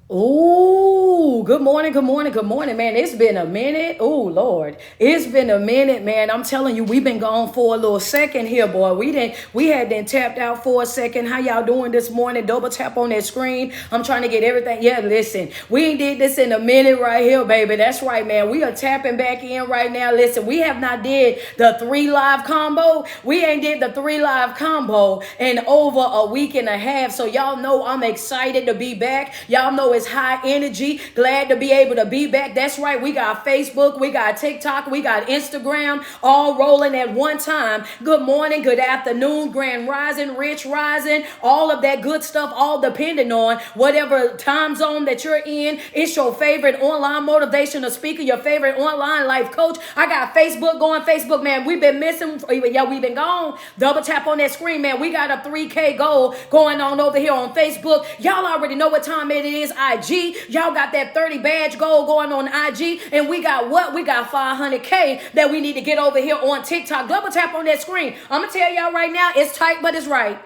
Oh, good morning, good morning, good morning, man. It's been a minute. Oh, Lord. It's been a minute, man. I'm telling you, we've been gone for a little second here, boy. We had tapped out for a second. How y'all doing this morning? Double tap on that screen. I'm trying to get everything. Yeah, listen. We ain't did this in a minute right here, baby. That's right, man. We are tapping back in right now. Listen, we have not did the 3 live combo. We ain't did the 3 live combo in over a week and a half. So y'all know I'm excited to be back. Y'all know it's high energy. Glad to be able to be back. That's right. We got Facebook, we got TikTok, we got Instagram, all rolling at one time. Good morning, good afternoon, grand rising, rich rising, all of that good stuff, all depending on whatever time zone that you're in. It's your favorite online motivational speaker, your favorite online life coach. I got Facebook going. Facebook, man, we've been missing. Yeah, we've been gone. Double tap on that screen, man. We got a 3K goal going on over here on Facebook. Y'all already know what time it is. IG. Y'all got that 30 badge goal going on IG. And we got what? We got 500K that we need to get over here on TikTok. Double tap on that screen. I'm going to tell y'all right now, it's tight, but it's right.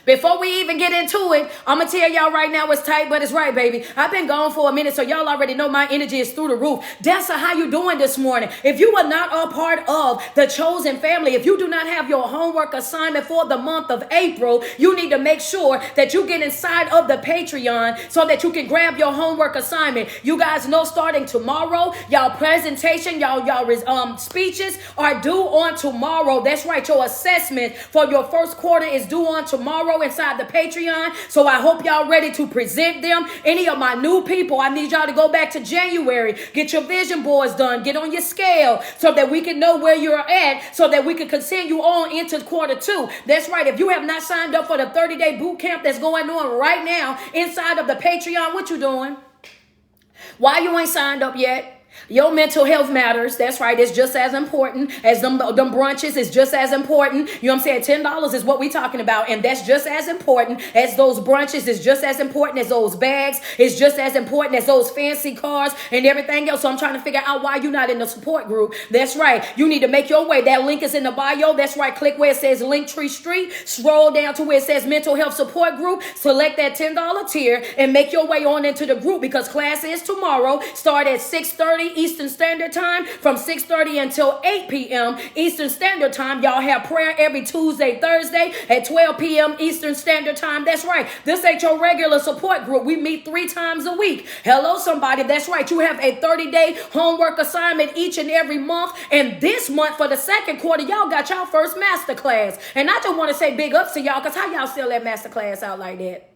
Before we even get into it, I'm going to tell y'all right now it's tight, but it's right, baby. I've been gone for a minute, so y'all already know my energy is through the roof. Dessa, how you doing this morning? If you are not a part of the chosen family, if you do not have your homework assignment for the month of April, you need to make sure that you get inside of the Patreon so that you can grab your homework assignment. You guys know starting tomorrow, y'all presentation, y'all speeches are due on tomorrow. That's right. Your assessment for your first quarter is due on tomorrow inside the Patreon. So I hope y'all ready to present them. Any of my new people, I need y'all to go back to January. Get your vision boards done. Get on your scale so that we can know where you're at so that we can continue on into quarter two. That's right. If you have not signed up for the 30-day boot camp that's going on right now inside of the Patreon, what you doing? Why you ain't signed up yet? Your mental health matters. That's right. It's just as important as them brunches. It's just as important. You know what I'm saying? $10 is what we talking about. And that's just as important as those brunches. It's just as important as those bags. It's just as important as those fancy cars and everything else. So I'm trying to figure out why you're not in the support group. That's right. You need to make your way. That link is in the bio. That's right. Click where it says Linktree Street. Scroll down to where it says mental health support group. Select that $10 tier and make your way on into the group because class is tomorrow. Start at 6:30 Eastern Standard Time from 6:30 until 8 p.m. Eastern Standard Time. Y'all have prayer every Tuesday, Thursday at 12 p.m. Eastern Standard Time. That's right. This ain't your regular support group. We meet 3 times a week. Hello, somebody. That's right. You have a 30-day homework assignment each and every month. And this month for the second quarter, y'all got y'all first master class. And I just want to say big ups to y'all because how y'all sell that master class out like that?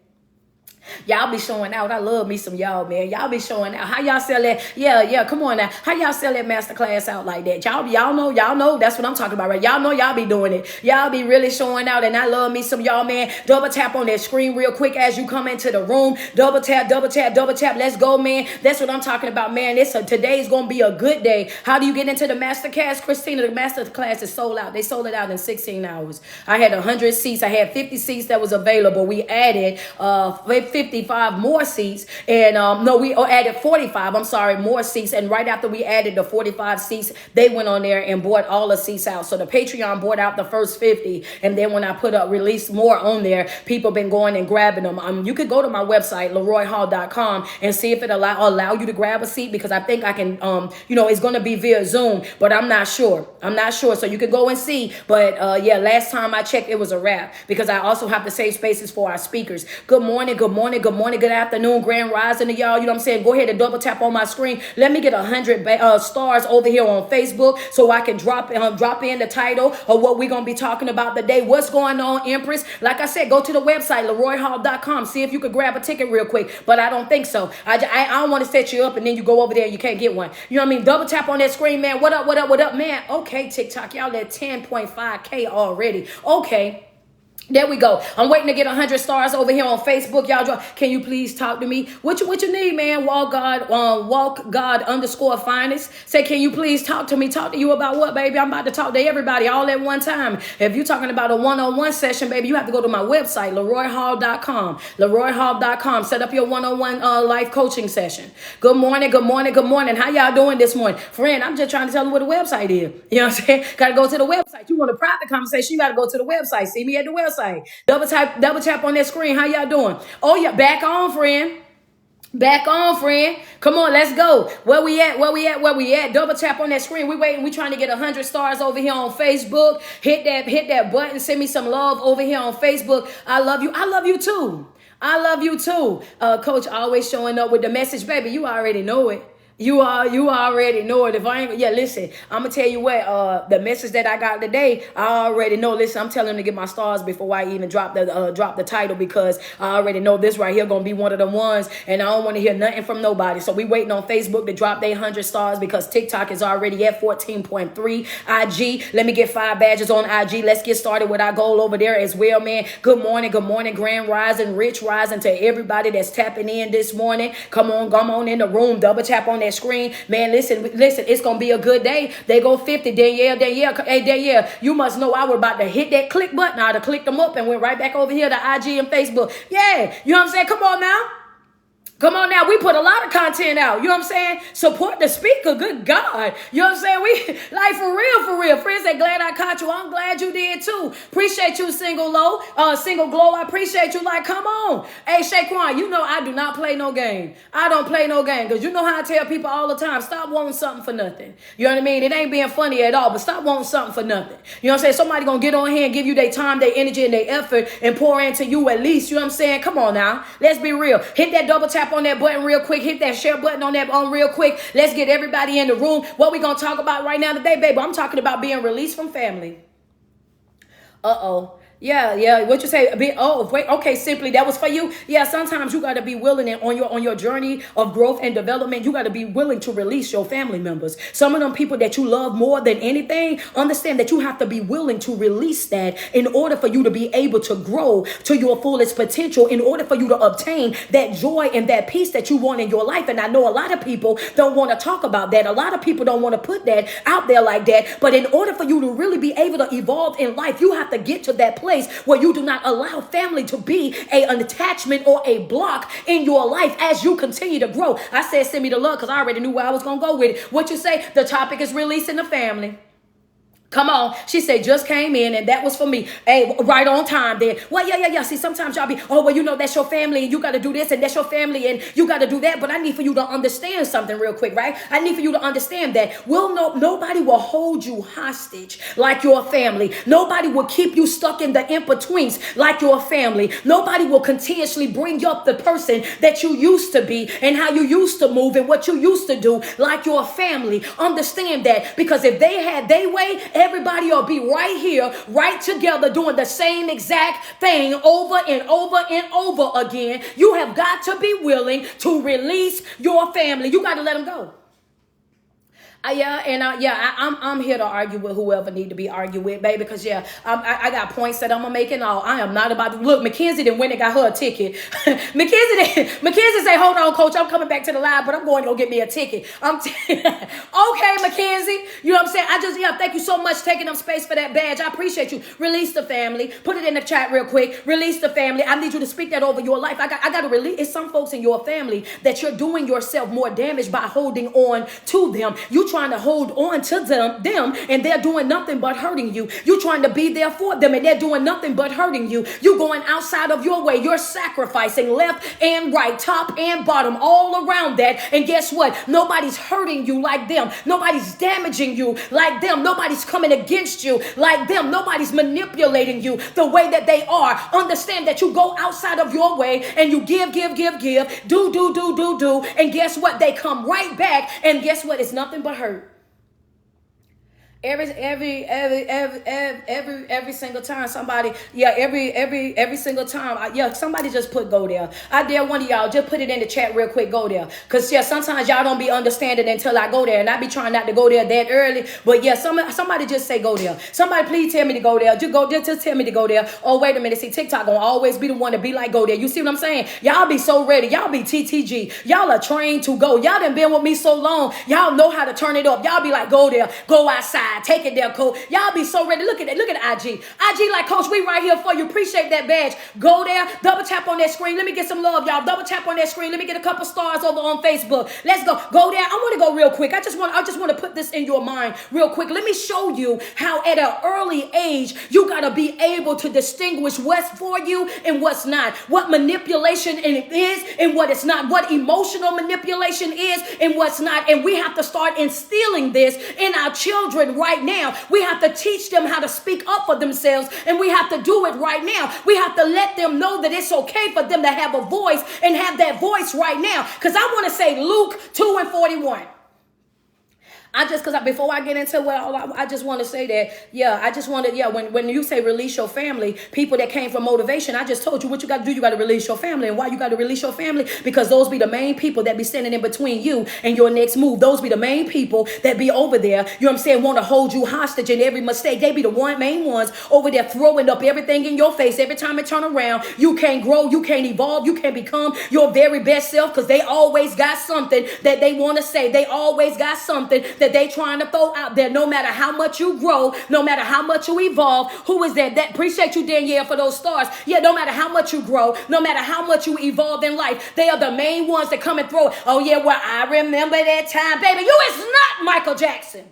Y'all be showing out. I love me some y'all, man. Y'all be showing out. How y'all sell that? Yeah, come on now. How y'all sell that masterclass out like that? Y'all know that's what I'm talking about, right? Y'all know y'all be doing it. Y'all be really showing out, and I love me some y'all, man. Double tap on that screen real quick as you come into the room. Double tap, double tap, double tap. Let's go, man. That's what I'm talking about, man. Today's gonna be a good day. How do you get into the masterclass, Christina? The masterclass is sold out. They sold it out in 16 hours. I had 100 seats. I had 50 seats that was available. We added 55 more seats, and we added 45, I'm sorry, more seats. And right after we added the 45 seats, they went on there and bought all the seats out. So the Patreon bought out the first 50, and then when I release more on there, people been going and grabbing them. You could go to my website, LeroyHall.com, and see if it allow you to grab a seat, because I think I can, it's going to be via Zoom, but I'm not sure. So you can go and see. But last time I checked, it was a wrap, because I also have to save spaces for our speakers. Good morning, good afternoon, grand rising to y'all. You know what I'm saying? Go ahead and double tap on my screen. Let me get 100 stars over here on Facebook so I can drop in the title of what we're going to be talking about today. What's going on, Empress? Like I said, go to the website, LeroyHall.com. See if you could grab a ticket real quick, but I don't think so. I don't want to set you up and then you go over there and you can't get one. You know what I mean? Double tap on that screen, man. What up, man? Okay, TikTok, y'all at 10.5K already. Okay. There we go. I'm waiting to get 100 stars over here on Facebook. Y'all, can you please talk to me? What you need, man? Walk God _ finest. Say, can you please talk to me? Talk to you about what, baby? I'm about to talk to everybody all at one time. If you're talking about a one-on-one session, baby, you have to go to my website, LeroyHall.com. LeroyHall.com. Set up your one-on-one life coaching session. Good morning. How y'all doing this morning? Friend, I'm just trying to tell you what the website is. You know what I'm saying? Got to go to the website. You want a private conversation, you got to go to the website. See me at the website. Double tap on that screen. How y'all doing? Oh, yeah, back on, friend. Back on, friend. Come on, let's go. Where we at? Where we at? Where we at? Double tap on that screen. We waiting. We trying to get 100 stars over here on Facebook. Hit that button. Send me some love over here on Facebook. I love you. I love you too. I love you too. Coach always showing up with the message, baby. You already know it. You already know it. If I ain't, yeah, listen, I'm gonna tell you what, the message that I got today, I already know. Listen, I'm telling them to get my stars before I even drop the title, because I already know this right here gonna be one of the ones, and I don't want to hear nothing from nobody. So we waiting on Facebook to drop their 100 stars, because TikTok is already at 14.3. IG, let me get 5 badges on IG. Let's get started with our goal over there as well, man. Good morning, Grand Rising, Rich Rising to everybody that's tapping in this morning. Come on in the room. Double tap on that screen, man. Listen, it's gonna be a good day. They go 50. Danielle, hey Danielle, you must know I was about to hit that click button. I'd have clicked them up and went right back over here to IG and Facebook. Yeah, you know what I'm saying? Come on now. Come on now, we put a lot of content out. You know what I'm saying? Support the speaker. Good God. You know what I'm saying? We like for real. Friends, they glad I caught you. I'm glad you did too. Appreciate you, Single Glow. I appreciate you. Like, come on. Hey, Shaquan, you know I do not play no game. I don't play no game, because you know how I tell people all the time, stop wanting something for nothing. You know what I mean? It ain't being funny at all, but stop wanting something for nothing. You know what I'm saying? Somebody gonna get on here and give you their time, their energy, and their effort and pour into you at least. You know what I'm saying? Come on now. Let's be real. Hit that double tap on that button real quick. Hit that share button on that real quick. Let's get everybody in the room. What we gonna talk about right now today, baby? I'm talking about being released from family. Yeah. What you say? Wait. Okay, simply that was for you. Yeah. Sometimes you got to be willing, and on your journey of growth and development, you got to be willing to release your family members. Some of them people that you love more than anything. Understand that you have to be willing to release that in order for you to be able to grow to your fullest potential. In order for you to obtain that joy and that peace that you want in your life. And I know a lot of people don't want to talk about that. A lot of people don't want to put that out there like that. But in order for you to really be able to evolve in life, you have to get to that place where you do not allow family to be an attachment or a block in your life as you continue to grow. I said send me the love because I already knew where I was going to go with it. What you say? The topic is releasing the family. Come on. She said, just came in and that was for me. Hey, right on time then. Well, yeah. See, sometimes y'all be, that's your family and you got to do this and that's your family and you got to do that. But I need for you to understand something real quick, right? I need for you to understand that nobody will hold you hostage like your family. Nobody will keep you stuck in the in-betweens like your family. Nobody will continuously bring up the person that you used to be and how you used to move and what you used to do like your family. Understand that, because if they had their way, everybody will be right here, right together, doing the same exact thing over and over and over again. You have got to be willing to release your family. You got to let them go. I'm here to argue with whoever need to be argued with, baby, because I got points that I'm gonna make and all. I am not about to look. Mackenzie didn't win and got her a ticket. Mackenzie say, hold on, coach, I'm coming back to the live, but I'm going to go get me a ticket. Okay, Mackenzie, you know what I'm saying? Thank you so much taking up space for that badge. I appreciate you. Release the family. Put it in the chat real quick. Release the family. I need you to speak that over your life. I got to release. It's some folks in your family that you're doing yourself more damage by holding on to them. You trying to hold on to them and they're doing nothing but hurting you. You trying to be there for them and they're doing nothing but hurting you. You going outside of your way. You're sacrificing left and right, top and bottom, all around that. And guess what? Nobody's hurting you like them. Nobody's damaging you like them. Nobody's coming against you like them. Nobody's manipulating you the way that they are. Understand that you go outside of your way and you give, do. And guess what? They come right back. And guess what? It's nothing but hurt. Every single time somebody, every single time, somebody just go there. I dare one of y'all just put it in the chat real quick, go there. Cause sometimes y'all don't be understanding until I go there, and I be trying not to go there that early. But somebody just say go there. Somebody please tell me to go there. Just tell me to go there. Oh, wait a minute. See, TikTok gonna always be the one to be like, go there. You see what I'm saying? Y'all be so ready. Y'all be TTG. Y'all are trained to go. Y'all done been with me so long. Y'all know how to turn it up. Y'all be like, go there, go outside. God. Take it there, Coach. Y'all be so ready. Look at it. Look at IG. IG like, Coach, we right here for you. Appreciate that badge. Go there. Double tap on that screen. Let me get some love, y'all. Double tap on that screen. Let me get a couple stars over on Facebook. Let's go. Go there. I want to go real quick. I just want to put this in your mind real quick. Let me show you how at an early age you got to be able to distinguish what's for you and what's not. What manipulation is and what it's not. What emotional manipulation is and what's not. And we have to start instilling this in our children right now. We have to teach them how to speak up for themselves, and we have to do it right now. We have to let them know that it's okay for them to have a voice and have that voice right now. Because I want to say Luke 2:41. Before I get into I just want to say that, when you say release your family, people that came from motivation, I just told you what you got to do. You got to release your family. And why you got to release your family? Because those be the main people that be standing in between you and your next move. Those be the main people that be over there, you know what I'm saying, want to hold you hostage in every mistake. They be the main ones over there throwing up everything in your face every time it turn around. You can't grow, you can't evolve, you can't become your very best self because they always got something that they want to say. They always got something that they trying to throw out there. No matter how much you grow, no matter how much you evolve. Who is that? Appreciate you, Danielle, for those stars. Yeah, no matter how much you grow, no matter how much you evolve in life, they are the main ones that come and throw it. Oh yeah, well, I remember that time. Baby, you is not Michael Jackson.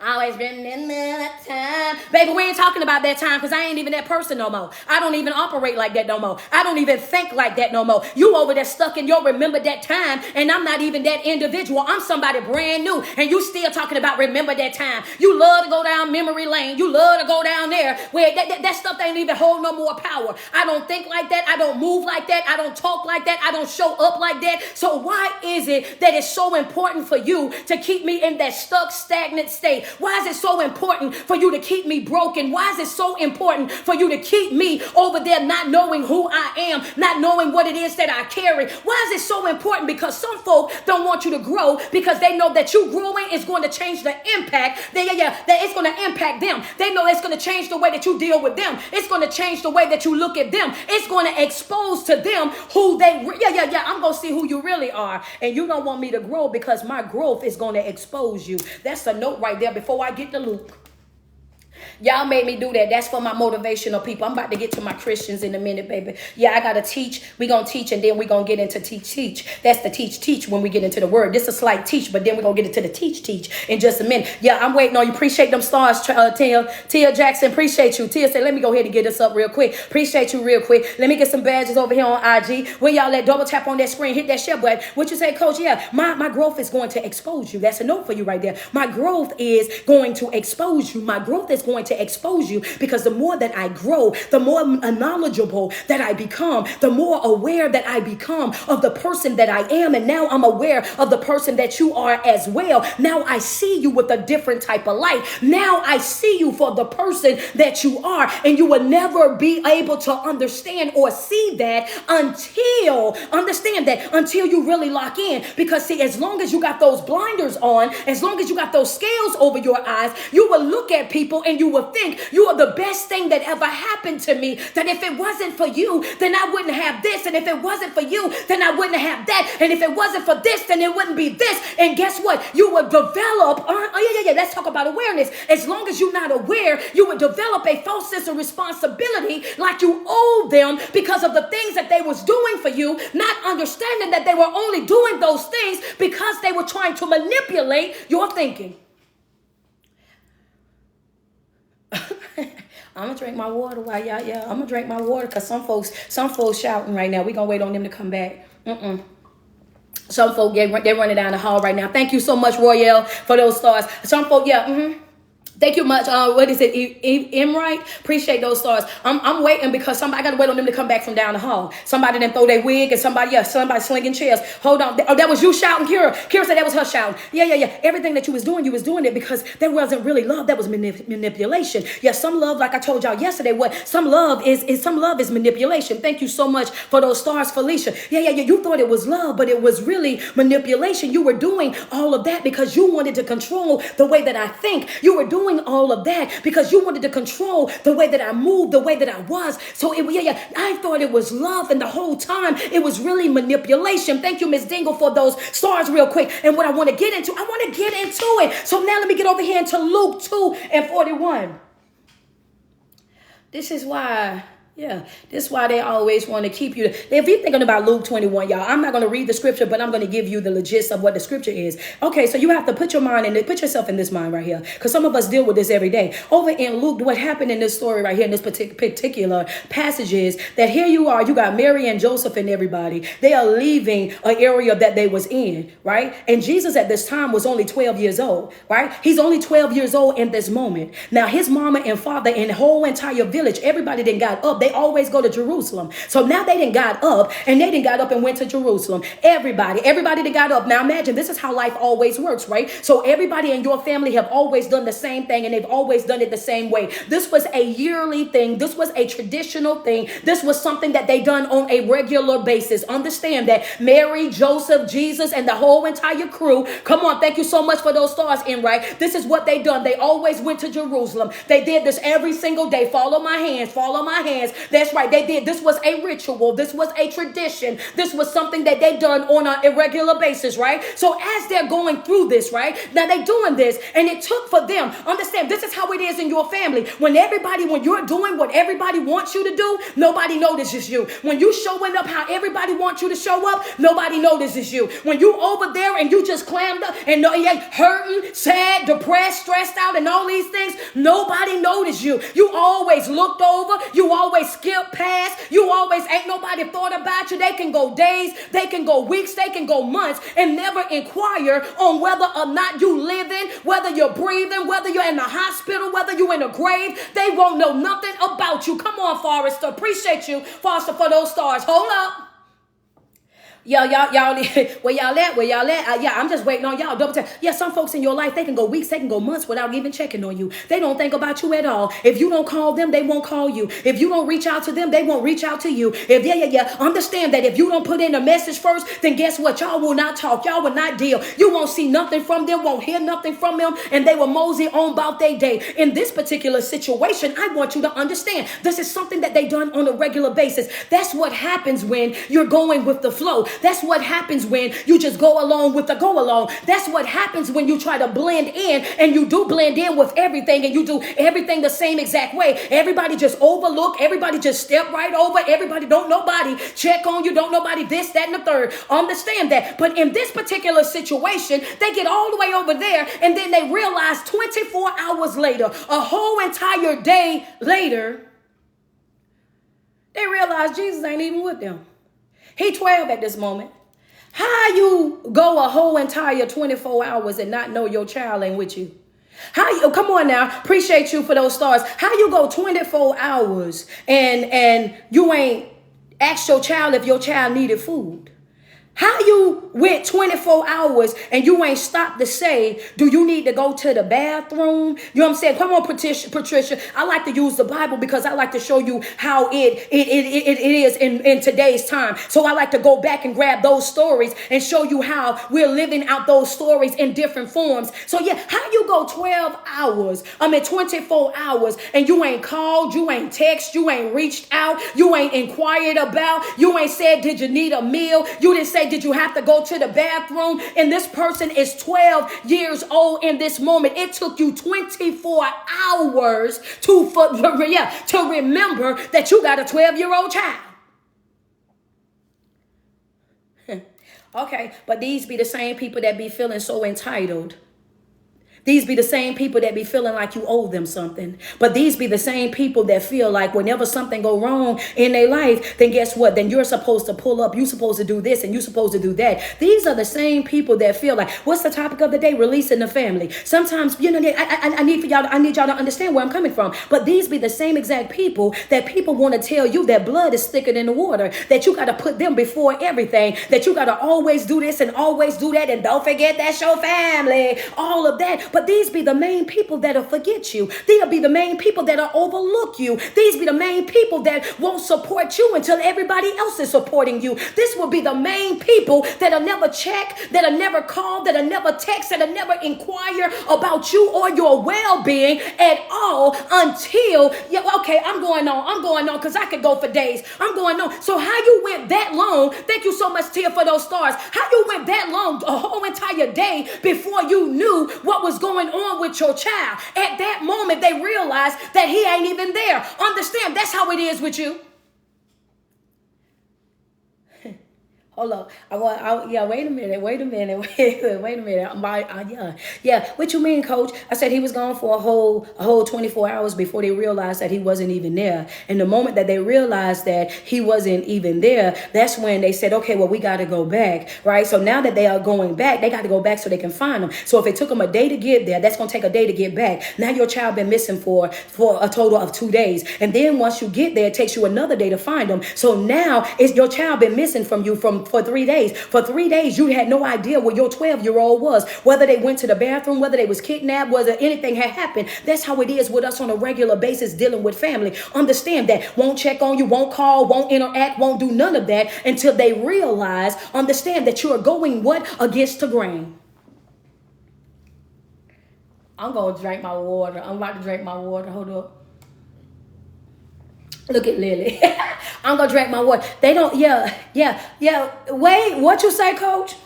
Always been in that time. Baby, we ain't talking about that time because I ain't even that person no more. I don't even operate like that no more. I don't even think like that no more. You over there stuck in your remember that time, and I'm not even that individual. I'm somebody brand new, and you still talking about remember that time. You love to go down memory lane. You love to go down there where that stuff ain't even hold no more power. I don't think like that. I don't move like that. I don't talk like that. I don't show up like that. So why is it that it's so important for you to keep me in that stuck, stagnant state? Why is it so important for you to keep me broken? Why is it so important for you to keep me over there not knowing who I am, not knowing what it is that I carry? Why is it so important? Because some folk don't want you to grow because they know that you growing is going to change the impact. That it's going to impact them. They know it's going to change the way that you deal with them. It's going to change the way that you look at them. It's going to expose to them who they, I'm going to see who you really are. And you don't want me to grow because my growth is going to expose you. That's a note right there before I get to Luke. Y'all made me do that. That's for my motivational people. I'm about to get to my Christians in a minute, baby. Yeah, I got to teach. We're going to teach, and then we're going to get into teach. That's the teach when we get into the word. This is a slight teach, but then we're going to get into the teach in just a minute. Yeah, I'm waiting on you. Appreciate them stars, Tia Jackson. Appreciate you. Tia said, let me go ahead and get us up real quick. Appreciate you real quick. Let me get some badges over here on IG. Where y'all at? Double tap on that screen. Hit that share button. What you say, Coach? Yeah, my growth is going to expose you. That's a note for you right there. My growth is going to expose you. My growth is going to expose you because the more that I grow, the more knowledgeable that I become, the more aware that I become of the person that I am. And now I'm aware of the person that you are as well. Now I see you with a different type of light. Now I see you for the person that you are. And you will never be able to understand or see that until you really lock in. Because see, as long as you got those blinders on, as long as you got those scales over your eyes, you will look at people and you will think you are the best thing that ever happened to me. That if it wasn't for you, then I wouldn't have this. And if it wasn't for you, then I wouldn't have that. And if it wasn't for this, then it wouldn't be this. And guess what? You would develop, let's talk about awareness. As long as you're not aware, you would develop a false sense of responsibility like you owe them because of the things that they was doing for you, not understanding that they were only doing those things because they were trying to manipulate your thinking. I'm gonna drink my water while y'all. Yeah, I'm gonna drink my water because some folks shouting right now. We gonna wait on them to come back. Some folk they're running down the hall right now. Thank you so much, Royale, for those stars. Some folk, Thank you much. What is it? Right? Appreciate those stars. I'm waiting because I got to wait on them to come back from down the hall. Somebody didn't throw their wig and somebody slinging chairs. Hold on. Oh, that was you shouting, Kira. Kira said that was her shouting. Yeah. Everything that you was doing it because there wasn't really love. That was manipulation. Yeah, some love, like I told y'all yesterday, some love is manipulation. Thank you so much for those stars, Felicia. Yeah. You thought it was love, but it was really manipulation. You were doing all of that because you wanted to control the way that I think. You were doing doing all of that because you wanted to control the way that I moved, the way that I was. So I thought it was love, and the whole time it was really manipulation. Thank you, Miss Dingle, for those stars real quick. And what I want to get into it. So now let me get over here into Luke 2:41. This is why. Yeah, this is why they always want to keep you. If you're thinking about Luke 21, y'all, I'm not going to read the scripture, but I'm going to give you the gist of what the scripture is. Okay, so you have to put yourself in this mind right here, because some of us deal with this every day. Over in Luke, what happened in this story right here, in this particular passage is that here you are, you got Mary and Joseph and everybody. They are leaving an area that they was in, right? And Jesus at this time was only 12 years old, right? He's only 12 years old in this moment. Now, his mama and father and the whole entire village, everybody done got up. They always go to Jerusalem. So now they done got up and went to Jerusalem. Everybody done got up. Now imagine, this is how life always works, right? So everybody in your family have always done the same thing, and they've always done it the same way. This was a yearly thing. This was a traditional thing. This was something that they done on a regular basis. Understand that Mary, Joseph, Jesus, and the whole entire crew, come on, thank you so much for those stars in, right? This is what they done. They always went to Jerusalem. They did this every single day. Follow my hands. That's right. They did. This was a ritual. This was a tradition. This was something that they done on a irregular basis, right? So as they're going through this, right? Now they doing this, and it took for them. Understand, this is how it is in your family. When you're doing what everybody wants you to do, nobody notices you. When you showing up how everybody wants you to show up, nobody notices you. When you over there and you just clammed up and hurting, sad, depressed, stressed out, and all these things, nobody noticed you. You always looked over. You always skipped past. You always ain't nobody thought about you. They can go days, they can go weeks, they can go months, and never inquire on whether or not you living, whether you're breathing, whether you're in the hospital, whether you're in a grave. They won't know nothing about you. Come on, Forrester. Appreciate you, Foster, for those stars. Hold up. Y'all, where y'all at? Yeah, I'm just waiting on y'all. Double check. Yeah, some folks in your life, they can go weeks, they can go months without even checking on you. They don't think about you at all. If you don't call them, they won't call you. If you don't reach out to them, they won't reach out to you. Understand that if you don't put in a message first, then guess what? Y'all will not talk. Y'all will not deal. You won't see nothing from them, won't hear nothing from them, and they will mosey on about their day. In this particular situation, I want you to understand, this is something that they done on a regular basis. That's what happens when you're going with the flow. That's what happens when you just go along with the go along. That's what happens when you try to blend in, and you do blend in with everything, and you do everything the same exact way. Everybody just overlook. Everybody just step right over. Everybody don't nobody check on you. Don't nobody this, that, and the third. Understand that. But in this particular situation, they get all the way over there, and then they realize 24 hours later, a whole entire day later, they realize Jesus ain't even with them. He 12 at this moment. How you go a whole entire 24 hours and not know your child ain't with you? Come on now, appreciate you for those stars. How you go 24 hours and you ain't asked your child if your child needed food? How you went 24 hours and you ain't stopped to say, do you need to go to the bathroom? You know what I'm saying? Come on, Patricia. I like to use the Bible because I like to show you how it is in today's time. So I like to go back and grab those stories and show you how we're living out those stories in different forms. So yeah, how you go 24 hours and you ain't called, you ain't text, you ain't reached out, you ain't inquired about, you ain't said, did you need a meal? You didn't say, did you have to go to the bathroom? And this person is 12 years old in this moment. It took you 24 hours to remember that you got a 12-year-old child. Okay, but these be the same people that be feeling so entitled. These be the same people that be feeling like you owe them something. But these be the same people that feel like whenever something go wrong in their life, then guess what? Then you're supposed to pull up. You're supposed to do this and you're supposed to do that. These are the same people that feel like, what's the topic of the day? Releasing the family. Sometimes, I need y'all to understand where I'm coming from. But these be the same exact people that people want to tell you that blood is thicker than the water, that you got to put them before everything, that you got to always do this and always do that, and don't forget that's your family, all of that. But But these be the main people that'll forget you. They'll be the main people that'll overlook you. These be the main people that won't support you until everybody else is supporting you. This will be the main people that'll never check, that'll never call, that'll never text, that'll never inquire about you or your well-being at all until, yeah, okay, I'm going on because I could go for days. I'm going on. So how you went that long, thank you so much, Tia, for those stars. How you went that long, a whole entire day before you knew what was going on with your child? At that moment, they realized that he ain't even there. Understand, that's how it is with you. Hold up. Wait a minute. Wait a minute. Yeah. What you mean, coach? I said he was gone for a whole 24 hours before they realized that he wasn't even there. And the moment that they realized that he wasn't even there, that's when they said, okay, well, we got to go back, right? So now that they are going back, they got to go back so they can find him. So if it took them a day to get there, that's going to take a day to get back. Now your child been missing for a total of 2 days. And then once you get there, it takes you another day to find him. So now it's your child been missing from you for 3 days. For 3 days, you had no idea where your 12-year-old was, whether they went to the bathroom, whether they was kidnapped, whether anything had happened. That's how it is with us on a regular basis dealing with family. Understand that. Won't check on you, won't call, won't interact, won't do none of that until they realize, understand that you are going what? Against the grain. I'm going to drink my water. I'm about to drink my water. Hold up. Look at Lily. I'm going to drink my water. They don't, yeah. Wait, what you say, coach?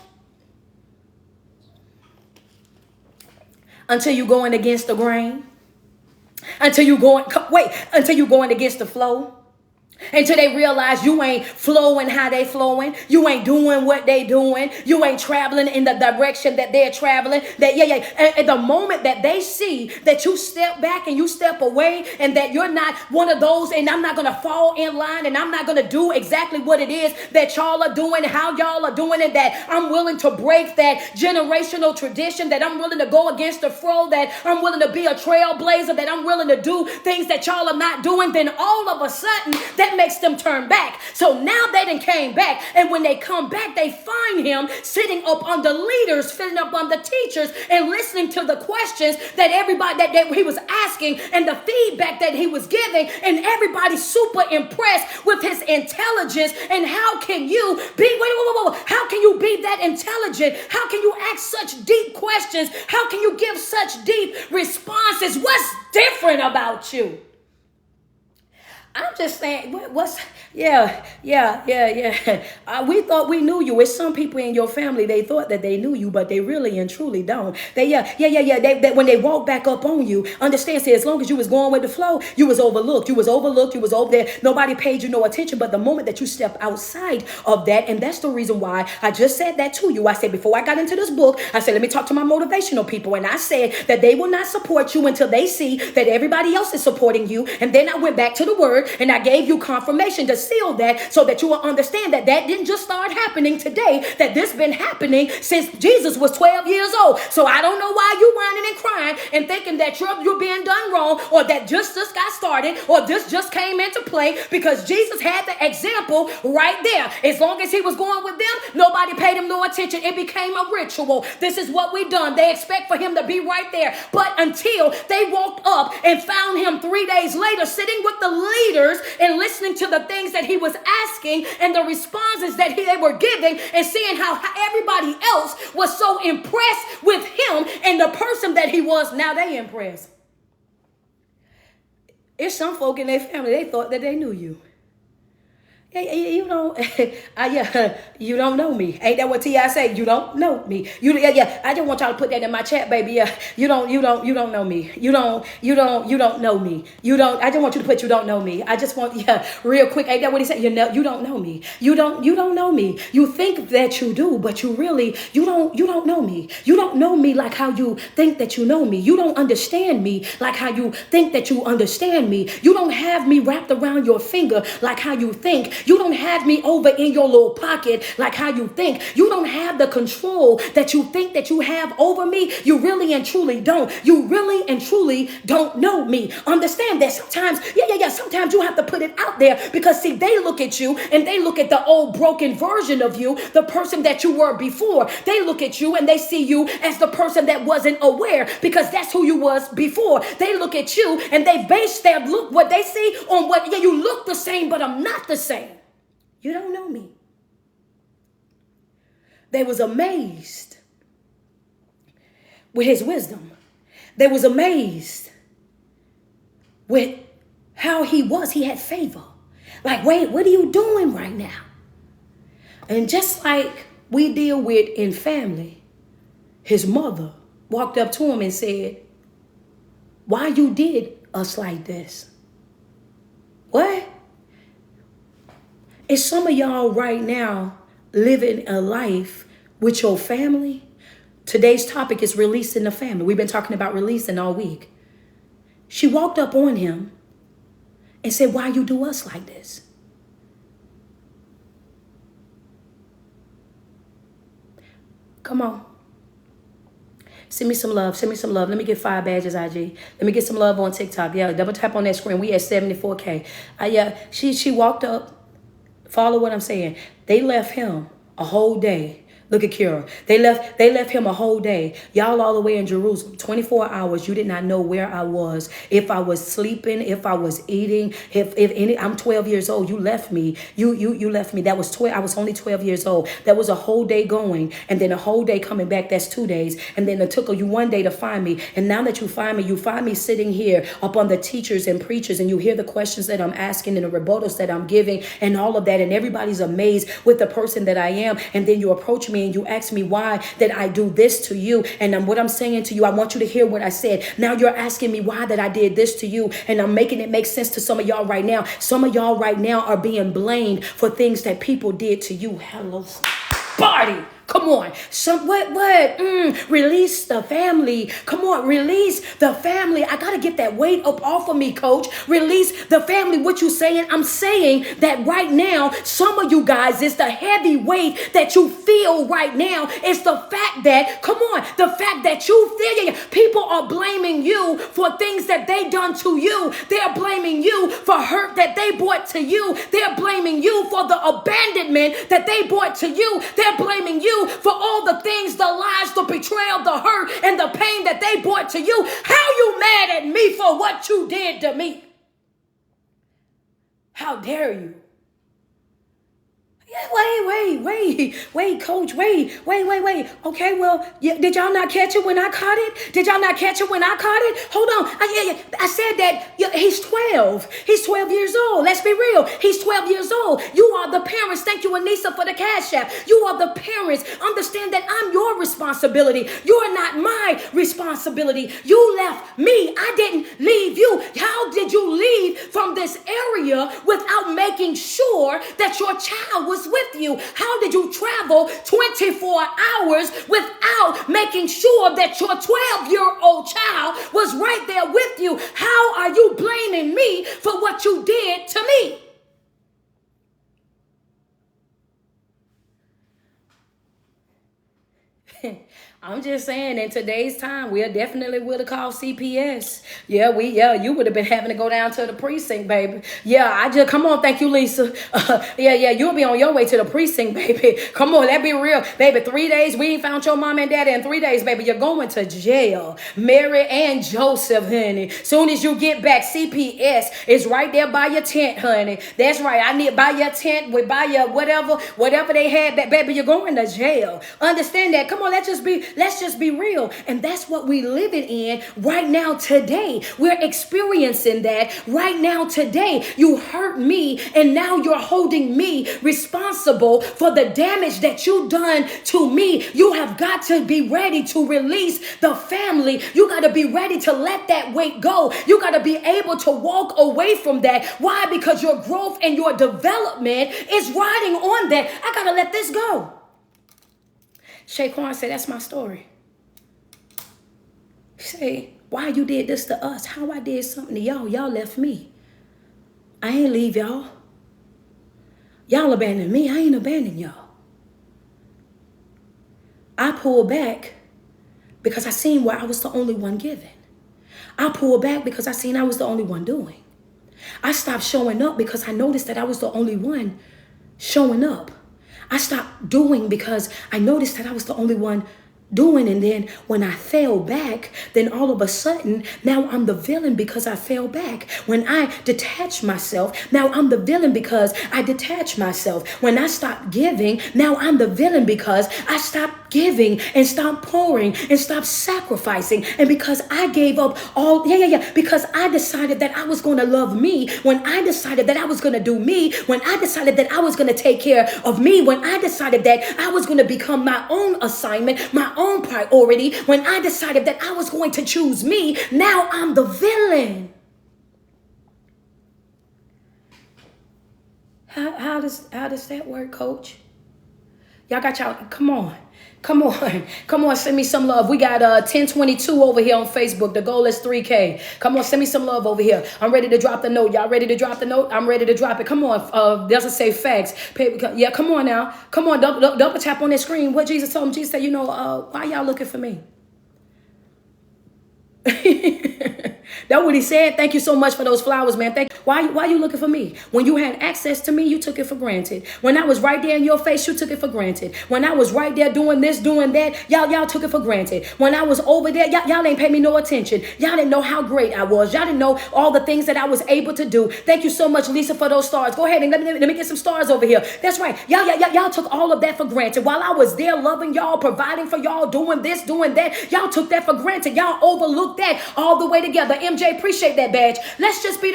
Until you going against the grain. Until you going against the flow. Until they realize you ain't flowing how they flowing. You ain't doing what they doing. You ain't traveling in the direction that they're traveling. And the moment that they see that you step back and you step away and that you're not one of those, and I'm not going to fall in line and I'm not going to do exactly what it is that y'all are doing, how y'all are doing it, that I'm willing to break that generational tradition, that I'm willing to go against the flow, that I'm willing to be a trailblazer, that I'm willing to do things that y'all are not doing, then all of a sudden that makes them turn back. So now they done came back, and when they come back, they find him sitting up under leaders, sitting up under teachers, and listening to the questions that everybody that he was asking and the feedback that he was giving, and everybody's super impressed with his intelligence. And how can you be? How can you be that intelligent? How can you ask such deep questions? How can you give such deep responses? What's different about you? I'm just saying, we thought we knew you. It's some people in your family, they thought that they knew you, but they really and truly don't. They when they walk back up on you, understand, say, as long as you was going with the flow, you was overlooked. You was over there. Nobody paid you no attention. But the moment that you step outside of that, and that's the reason why I just said that to you. I said, before I got into this book, I said, let me talk to my motivational people. And I said that they will not support you until they see that everybody else is supporting you. And then I went back to the word, and I gave you confirmation to seal that so that you will understand that that didn't just start happening today, that this been happening since Jesus was 12 years old. So I don't know why you whining and crying and thinking that you're being done wrong, or that just got started, or this just came into play, because Jesus had the example right there. As long as he was going with them, nobody paid him no attention. It became a ritual. This is what we done. They expect for him to be right there. But until they walked up and found him 3 days later sitting with the leader and listening to the things that he was asking and the responses that they were giving, and seeing how everybody else was so impressed with him and the person that he was, now they impressed. It's some folk in their family, they thought that they knew you. You don't, you don't know me. Ain't that what T.I. say? You don't know me. I just want y'all to put that in my chat, baby. Yeah, you don't know me. You don't know me. I just want you to put, you don't know me. I just want, real quick. Ain't that what he said? You don't know me. You don't know me. You think that you do, but you really, you don't know me. You don't know me like how you think that you know me. You don't understand me like how you think that you understand me. You don't have me wrapped around your finger like how you think You don't have me over in your little pocket like how you think. You don't have the control that you think that you have over me. You really and truly don't. You really and truly don't know me. Understand that sometimes, sometimes you have to put it out there because see, they look at you and they look at the old broken version of you, the person that you were before. They look at you and they see you as the person that wasn't aware because that's who you was before. They look at you and they base their look, what they see on what, you look the same, but I'm not the same. You don't know me. They was amazed with his wisdom. They was amazed with how he was. He had favor. Like, wait, what are you doing right now? And just like we deal with in family, his mother walked up to him and said, why you did us like this? What? Is some of y'all right now living a life with your family? Today's topic is releasing the family. We've been talking about releasing all week. She walked up on him and said, why you do us like this? Come on. Send me some love. Send me some love. Let me get 5 badges, IG. Let me get some love on TikTok. Yeah, double tap on that screen. We at 74K. She walked up. Follow what I'm saying. They left him a whole day. Look at Kira. They left him a whole day. Y'all all the way in Jerusalem. 24 hours. You did not know where I was. If I was sleeping, if I was eating, if any, I'm 12 years old. You left me. You left me. That was 12. I was only 12 years old. That was a whole day going and then a whole day coming back. That's 2 days. And then it took you 1 day to find me. And now that you find me sitting here up on the teachers and preachers and you hear the questions that I'm asking and the rebuttals that I'm giving and all of that. And everybody's amazed with the person that I am. And then you approach me and you ask me why that I do this to you. And what I'm saying to you, I want you to hear what I said. Now you're asking me why that I did this to you. And I'm making it make sense to some of y'all right now. Some of y'all right now are being blamed for things that people did to you. Hello, somebody. Come on. Release the family. Come on, release the family. I gotta get that weight up off of me, coach. Release the family. What you saying? I'm saying that right now, some of you guys, it's the heavy weight that you feel right now. It's the fact that, come on, the fact that you feel people are blaming you for things that they done to you. They're blaming you for hurt that they brought to you. They're blaming you for the abandonment that they brought to you. They're blaming you for all the things, the lies, the betrayal, the hurt, and the pain that they brought to you. How you mad at me for what you did to me? How dare you? Wait, coach, wait. Okay, well, did y'all not catch it when I caught it? Did y'all not catch it when I caught it? Hold on. I said that he's 12. He's 12 years old. Let's be real. He's 12 years old. You are the parents. Thank you, Anissa, for the cash app. You are the parents. Understand that I'm your responsibility. You're not my responsibility. You left me. I didn't leave you. How did you leave from this area without making sure that your child was with you? How did you travel 24 hours without making sure that your 12-year-old child was right there with you? How are you blaming me for what you did to me? I'm just saying, in today's time, we definitely would have called CPS. You would have been having to go down to the precinct, baby. Come on, thank you, Lisa. You'll be on your way to the precinct, baby. Come on, let's be real. Baby, 3 days, we ain't found your mom and daddy in 3 days, baby. You're going to jail. Mary and Joseph, honey. Soon as you get back, CPS is right there by your tent, honey. That's right. I need by your tent, by your whatever they had, baby, you're going to jail. Understand that. Come on, let's just be real. And that's what we living in right now today. We're experiencing that right now today. You hurt me and now you're holding me responsible for the damage that you done to me. You have got to be ready to release the family. You got to be ready to let that weight go. You got to be able to walk away from that. Why? Because your growth and your development is riding on that. I got to let this go. Shaquan said, that's my story. Say, why you did this to us? How I did something to y'all. Y'all left me. I ain't leave y'all. Y'all abandoned me. I ain't abandoned y'all. I pulled back because I seen where I was the only one giving. I pulled back because I seen I was the only one doing. I stopped showing up because I noticed that I was the only one showing up. I stopped doing because I noticed that I was the only one doing. And then when I fell back, then all of a sudden, now I'm the villain because I fell back. When I detach myself, now I'm the villain because I detach myself. When I stop giving, now I'm the villain because I stopped giving and stopped pouring and stopped sacrificing. And because I gave up all, because I decided that I was going to love me, when I decided that I was going to do me, when I decided that I was going to take care of me, when I decided that I was going to become my own assignment, my own priority, when I decided that I was going to choose me, now I'm the villain. How does that work, coach? Y'all got y'all, come on. Come on, send me some love. We got 1022 over here on Facebook. The goal is 3K. Come on, send me some love over here. I'm ready to drop the note. Y'all ready to drop the note? I'm ready to drop it. Come on, doesn't say facts. Yeah, come on now. Come on, double tap on that screen. What Jesus told him. Jesus said, why y'all looking for me? That's what he said. Thank you so much for those flowers, man. Why you looking for me? When you had access to me, you took it for granted. When I was right there in your face, you took it for granted. When I was right there doing this, doing that, y'all took it for granted. When I was over there, y'all ain't pay me no attention. Y'all didn't know how great I was. Y'all didn't know all the things that I was able to do. Thank you so much, Lisa, for those stars. Go ahead and let me get some stars over here. That's right. Y'all took all of that for granted. While I was there loving y'all, providing for y'all, doing this, doing that, y'all took that for granted. Y'all overlooked that all the way together. MJ, appreciate that badge. Let's just be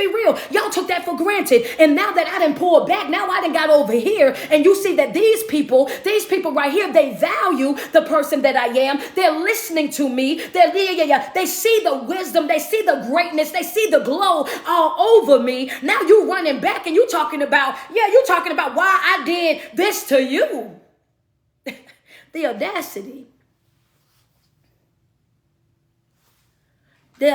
real. Y'all took that for granted. And now that I done pulled back, now I done got over here, and you see that these people right here, they value the person that I am. They're listening to me. They see the wisdom. They see the greatness. They see the glow all over me. Now you running back and you talking about why I did this to you. The audacity. The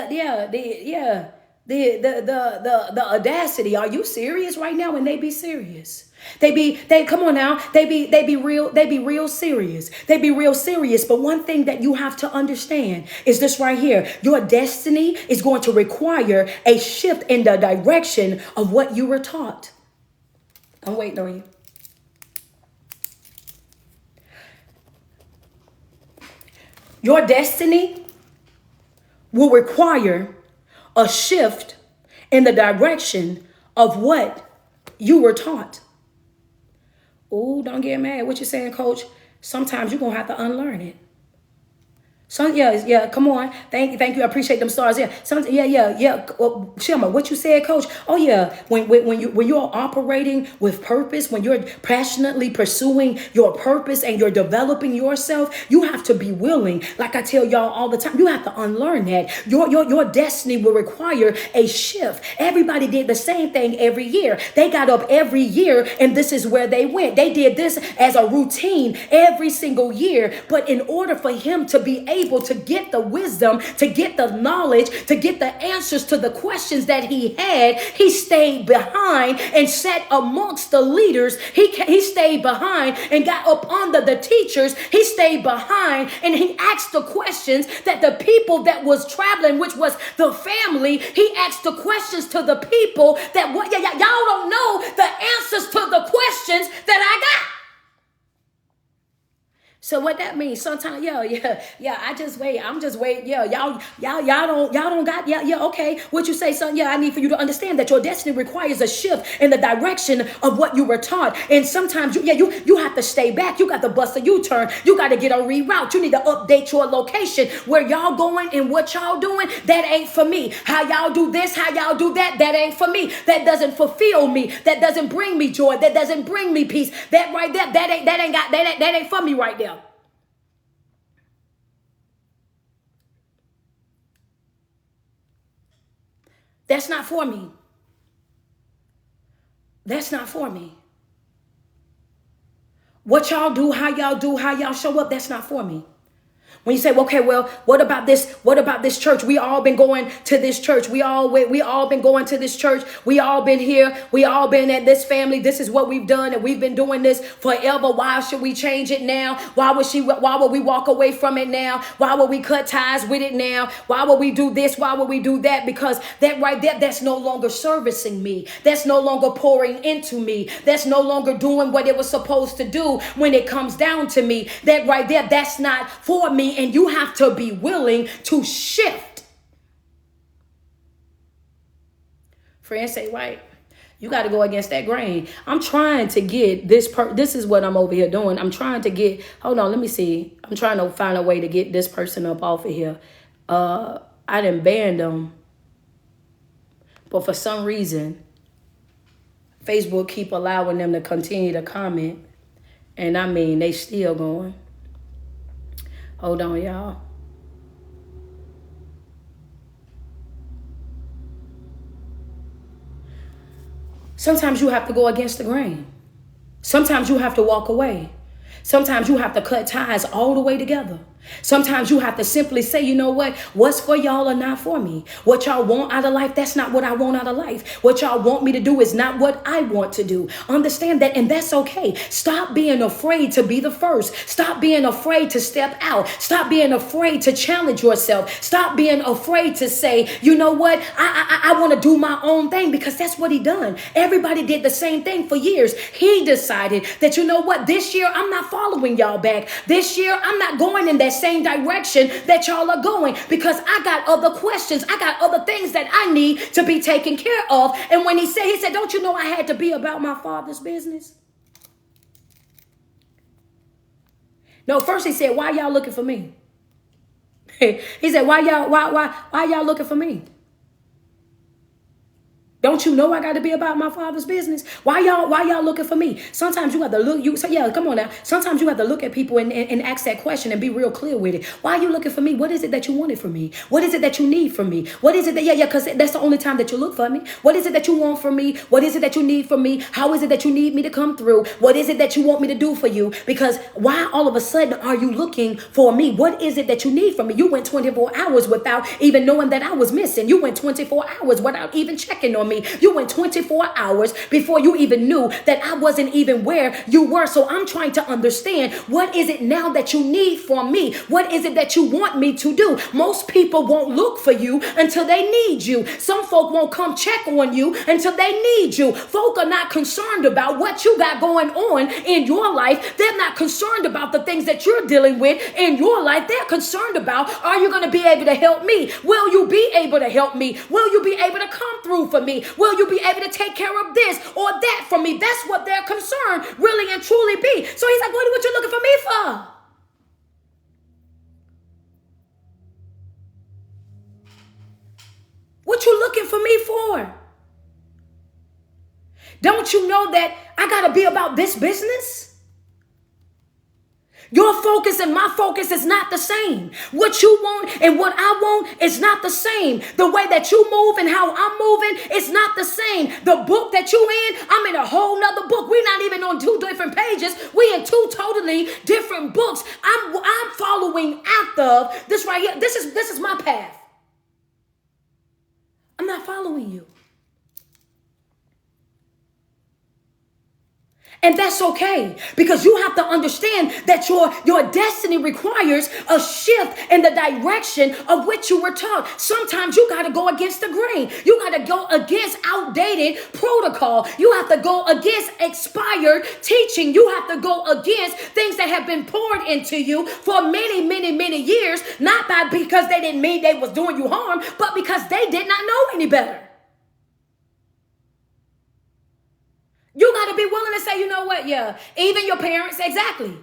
audacity. Are you serious right now? And they be serious. Come on now. They be real serious. They be real serious. But one thing that you have to understand is this right here. Your destiny is going to require a shift in the direction of what you were taught. I'm waiting on you. Your destiny will require a shift in the direction of what you were taught. Oh, don't get mad. What you saying, coach? Sometimes you're going to have to unlearn it. So come on. Thank you. I appreciate them stars. Yeah. Well, Shilma, what you said, coach? Oh yeah. When you're operating with purpose, when you're passionately pursuing your purpose and you're developing yourself, you have to be willing. Like I tell y'all all the time, you have to unlearn that. Your destiny will require a shift. Everybody did the same thing every year. They got up every year and this is where they went. They did this as a routine every single year. But in order for him to be able to get the wisdom, to get the knowledge, to get the answers to the questions that he had, he stayed behind and sat amongst the leaders. He stayed behind and got up under the teachers. He stayed behind and he asked the questions that the people that was traveling, which was the family, he asked the questions to the people that y'all don't know the answers to the questions that I got. So what that means? Sometimes, I just wait. I'm just waiting. Yeah, y'all don't got, okay. What you say, son? Yeah, I need for you to understand that your destiny requires a shift in the direction of what you were taught. And sometimes you have to stay back. You got to bust a U-turn. You got to get a reroute. You need to update your location. Where y'all going and what y'all doing, that ain't for me. How y'all do this, how y'all do that, that ain't for me. That doesn't fulfill me. That doesn't bring me joy. That doesn't bring me peace. That right there, that ain't for me right there. That's not for me. That's not for me. What y'all do, how y'all show up, that's not for me. When you say, okay, well, what about this? What about this church? We all been going to this church. We all been going to this church. We all been here. We all been at this family. This is what we've done, and we've been doing this forever. Why should we change it now? Why would we walk away from it now? Why would we cut ties with it now? Why would we do this? Why would we do that? Because that right there, that's no longer servicing me. That's no longer pouring into me. That's no longer doing what it was supposed to do when it comes down to me. That right there, that's not for me. And you have to be willing to shift. Friends say, right, you got to go against that grain. I'm trying to get this. This is what I'm over here doing. I'm trying to get, hold on, let me see. I'm trying to find a way to get this person up off of here. I didn't ban them. But for some reason, Facebook keep allowing them to continue to comment. And I mean, they still going. Hold on, y'all. Sometimes you have to go against the grain. Sometimes you have to walk away. Sometimes you have to cut ties all the way together. Sometimes you have to simply say, you know what? What's for y'all are not for me. What y'all want out of life, that's not what I want out of life. What y'all want me to do is not what I want to do. Understand that, and that's okay. Stop being afraid to be the first. Stop being afraid to step out. Stop being afraid to challenge yourself. Stop being afraid to say, you know what? I want to do my own thing, because that's what he done. Everybody did the same thing for years. He decided that, you know what? This year, I'm not following y'all back. This year, I'm not going in that same direction that y'all are going, because I got other questions. I got other things that I need to be taken care of. And when he said, don't you know I had to be about my Father's business? No, first he said, why y'all looking for me? He said, why y'all looking for me? Don't you know I got to be about my Father's business? Why y'all looking for me? Sometimes you have to look, come on now. Sometimes you have to look at people and ask that question and be real clear with it. Why are you looking for me? What is it that you wanted from me? What is it that you need from me? What is it that, because that's the only time that you look for me. What is it that you want from me? What is it that you need from me? How is it that you need me to come through? What is it that you want me to do for you? Because why all of a sudden are you looking for me? What is it that you need from me? You went 24 hours without even knowing that I was missing. You went 24 hours without even checking on me. You went 24 hours before you even knew that I wasn't even where you were. So I'm trying to understand, what is it now that you need from me? What is it that you want me to do? Most people won't look for you until they need you. Some folk won't come check on you until they need you. Folk are not concerned about what you got going on in your life. They're not concerned about the things that you're dealing with in your life. They're concerned about, are you going to be able to help me? Will you be able to help me? Will you be able to come through for me? Will you be able to take care of this or that for me? That's what their concern really and truly be. So he's like, what you looking for me for? What you looking for me for? Don't you know that I got to be about this business? Your focus and my focus is not the same. What you want and what I want is not the same. The way that you move and how I'm moving is not the same. The book that you in, I'm in a whole nother book. We're not even on 2 different pages. We in 2 totally different books. I'm following after this right here. This is my path. I'm not following you. And that's okay, because you have to understand that your destiny requires a shift in the direction of which you were taught. Sometimes you got to go against the grain. You got to go against outdated protocol. You have to go against expired teaching. You have to go against things that have been poured into you for many, many, many years, not because they didn't mean they was doing you harm, but because they did not know any better. You got to be willing to say, you know what? Yeah, even your parents, exactly.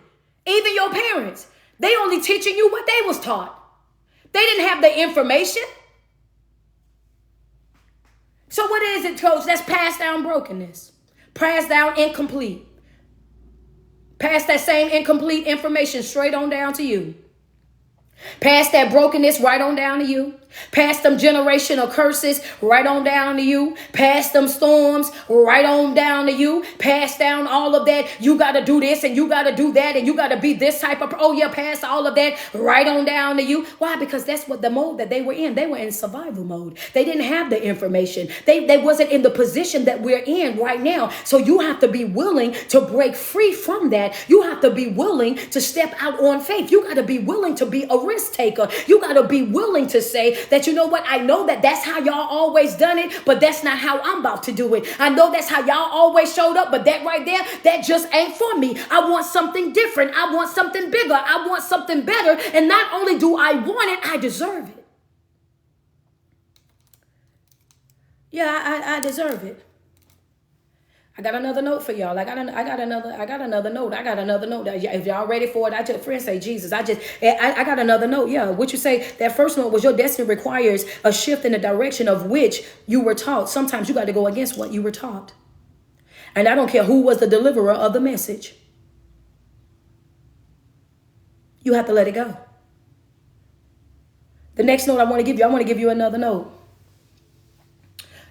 Even your parents, they only teaching you what they was taught. They didn't have the information. So what is it, coach? That's passed down brokenness. Passed down incomplete. Pass that same incomplete information straight on down to you. Pass that brokenness right on down to you. Past them generational curses, right on down to you. Past them storms, right on down to you. Pass down all of that. You got to do this and you got to do that and you got to be this type of, oh yeah, past all of that, right on down to you. Why? Because that's what the mode that they were in. They were in survival mode. They didn't have the information. They wasn't in the position that we're in right now. So you have to be willing to break free from that. You have to be willing to step out on faith. You got to be willing to be a risk taker. You got to be willing to say, that you know what, I know that that's how y'all always done it, but that's not how I'm about to do it. I know that's how y'all always showed up, but that right there, that just ain't for me. I want something different. I want something bigger. I want something better. And not only do I want it, I deserve it. Yeah, I deserve it. I got another note for y'all. I got another note. If y'all ready for it, friends say Jesus. I got another note. Yeah. What you say? That first note was your destiny requires a shift in the direction of which you were taught. Sometimes you got to go against what you were taught. And I don't care who was the deliverer of the message. You have to let it go. The next note I want to give you another note.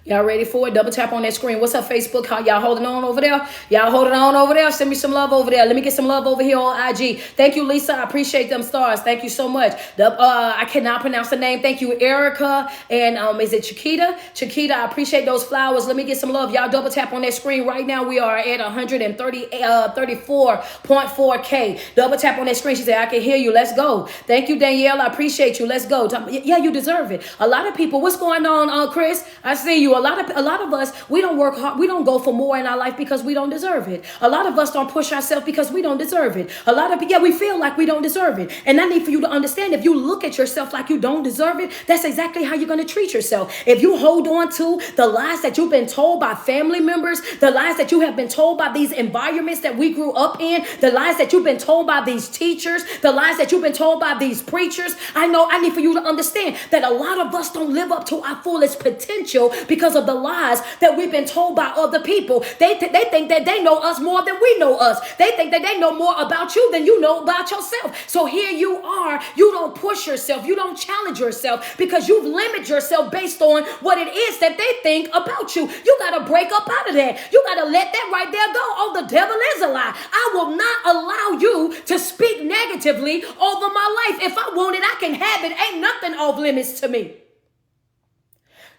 Y'all ready for it? Double tap on that screen. What's up, Facebook? How y'all holding on over there? Y'all holding on over there? Send me some love over there. Let me get some love over here on IG. Thank you, Lisa. I appreciate them stars. Thank you so much. I cannot pronounce the name. Thank you, Erica. And is it Chiquita? Chiquita, I appreciate those flowers. Let me get some love. Y'all double tap on that screen. Right now, we are at 34.4K. Double tap on that screen. She said, I can hear you. Let's go. Thank you, Danielle. I appreciate you. Let's go. Yeah, you deserve it. A lot of people, what's going on, Chris? I see you. A lot of us, we don't work hard. We don't go for more in our life because we don't deserve it. A lot of us don't push ourselves because we don't deserve it. A lot of people, we feel like we don't deserve it. And I need for you to understand, if you look at yourself like you don't deserve it, that's exactly how you're going to treat yourself. If you hold on to the lies that you've been told by family members, the lies that you have been told by these environments that we grew up in, the lies that you've been told by these teachers, the lies that you've been told by these preachers, I need for you to understand that a lot of us don't live up to our fullest potential because of the lies that we've been told by other people. They think that they know us more than we know us. They think that they know more about you than you know about yourself. So here you are. You don't push yourself. You don't challenge yourself because you've limited yourself based on what it is that they think about you. You got to break up out of that. You got to let that right there go. Oh, the devil is a lie. I will not allow you to speak negatively over my life. If I want it, I can have it. Ain't nothing off limits to me.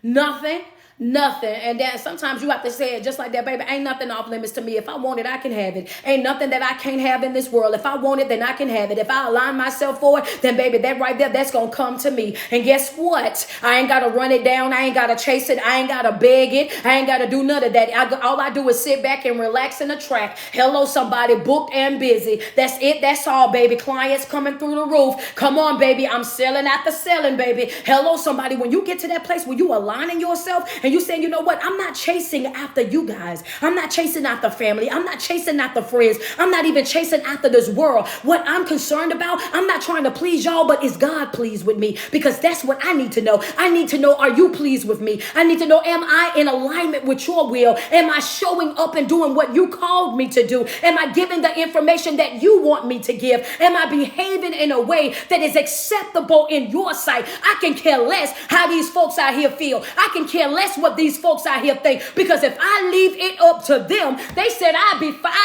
Nothing. And then sometimes you have to say it just like that, baby. Ain't nothing off limits to me. If I want it, I can have it. Ain't nothing that I can't have in this world. If I want it, then I can have it. If I align myself for it, then baby, that right there, that's going to come to me. And guess what? I ain't got to run it down. I ain't got to chase it. I ain't got to beg it. I ain't got to do none of that. All I do is sit back and relax in the track. Hello, somebody, booked and busy. That's it. That's all, baby. Clients coming through the roof. Come on, baby. I'm selling after selling, baby. Hello, somebody. When you get to that place where you aligning yourself and you saying, you know what? I'm not chasing after you guys. I'm not chasing after family. I'm not chasing after friends. I'm not even chasing after this world. What I'm concerned about, I'm not trying to please y'all, but is God pleased with me? Because that's what I need to know. I need to know, are you pleased with me? I need to know, am I in alignment with your will? Am I showing up and doing what you called me to do? Am I giving the information that you want me to give? Am I behaving in a way that is acceptable in your sight? I can care less how these folks out here feel. I can care less what these folks out here think, because if I leave it up to them, they said I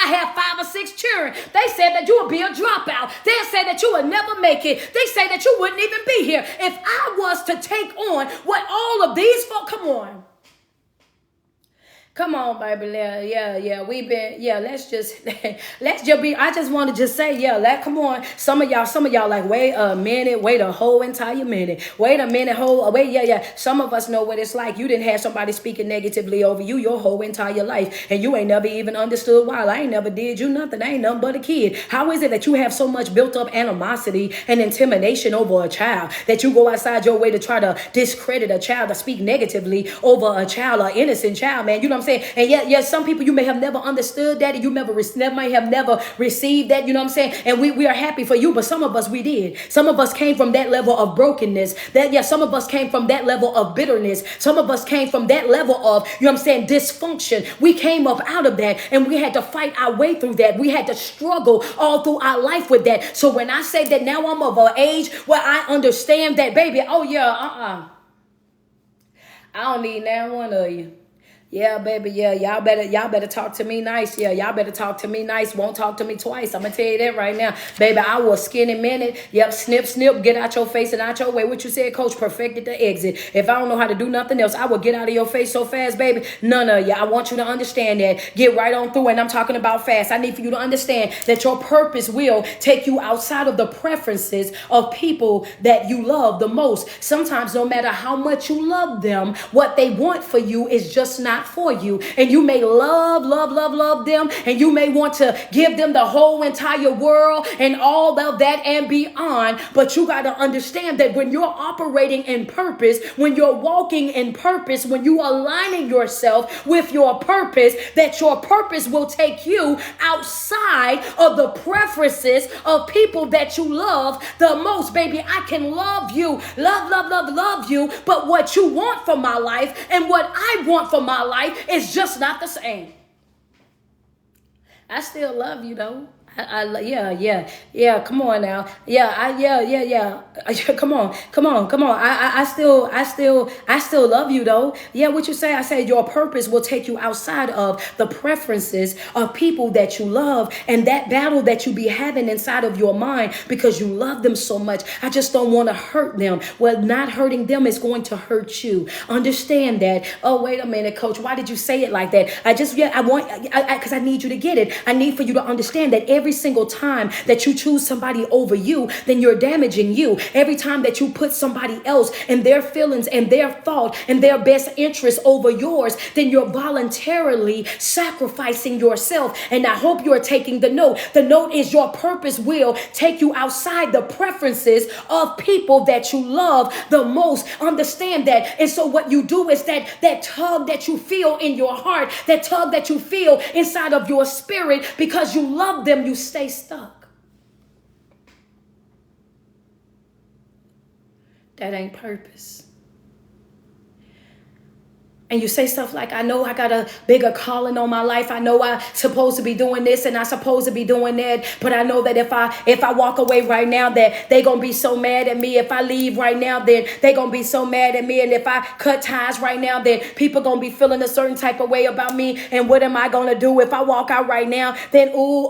have 5 or 6 children. They said that you would be a dropout. They said that you would never make it. They say that you wouldn't even be here. If I was to take on what all of these folks, come on, baby. Yeah. Let's just be, I just want to just say, come on. Some of y'all like, wait a minute, wait a whole entire minute. Wait a minute, Some of us know what it's like. You didn't have somebody speaking negatively over you your whole entire life. And you ain't never even understood why. I ain't never did you nothing. I ain't nothing but a kid. How is it that you have so much built up animosity and intimidation over a child that you go outside your way to try to discredit a child, to speak negatively over a child, an innocent child, man? You know what I'm saying? And yet some people, you may have never understood that, and you may have never received that, you know what I'm saying? And we are happy for you, but some of us, we did. Some of us came from that level of brokenness. Some of us came from that level of bitterness. Some of us came from that level of, you know what I'm saying, dysfunction. We came up out of that, and we had to fight our way through that. We had to struggle all through our life with that. So when I say that now I'm of an age where I understand that, baby, oh yeah, I don't need now one of you. Yeah, baby, yeah, y'all better talk to me nice. Yeah, y'all better talk to me nice. Won't talk to me twice. I'm gonna tell you that right now. Baby, I was skinny minute. Yep, snip, get out your face and out your way. What you said, coach, perfected the exit. If I don't know how to do nothing else, I will get out of your face so fast, baby. None of you. I want you to understand that. Get right on through, and I'm talking about fast. I need for you to understand that your purpose will take you outside of the preferences of people that you love the most. Sometimes, no matter how much you love them, what they want for you is just not for you. And you may love them, and you may want to give them the whole entire world and all of that and beyond. But you got to understand that when you're operating in purpose, when you're walking in purpose, when you are aligning yourself with your purpose, that your purpose will take you outside of the preferences of people that you love the most. Baby, I can love you, love you, but what you want for my life and what I want for my life is just not the same. I still love you though. Yeah. Come on now. Yeah. Come on. I still love you though. Yeah, what you say? I say your purpose will take you outside of the preferences of people that you love, and that battle that you be having inside of your mind because you love them so much. I just don't want to hurt them. Well, not hurting them is going to hurt you. Understand that. Oh, wait a minute, coach. Why did you say it like that? Because I need you to get it. I need for you to understand that every single time that you choose somebody over you, then you're damaging you. Every time that you put somebody else and their feelings and their thought and their best interest over yours, then you're voluntarily sacrificing yourself. And I hope you're taking the note. The note is your purpose will take you outside the preferences of people that you love the most. Understand that. And so what you do is that tug that you feel in your heart, that tug that you feel inside of your spirit, because you love them, you stay stuck. That ain't purpose. And you say stuff like, I know I got a bigger calling on my life. I know I'm supposed to be doing this and I'm supposed to be doing that. But I know that if I walk away right now, that they going to be so mad at me. If I leave right now, then they going to be so mad at me. And if I cut ties right now, then people going to be feeling a certain type of way about me. And what am I going to do if I walk out right now? Then, you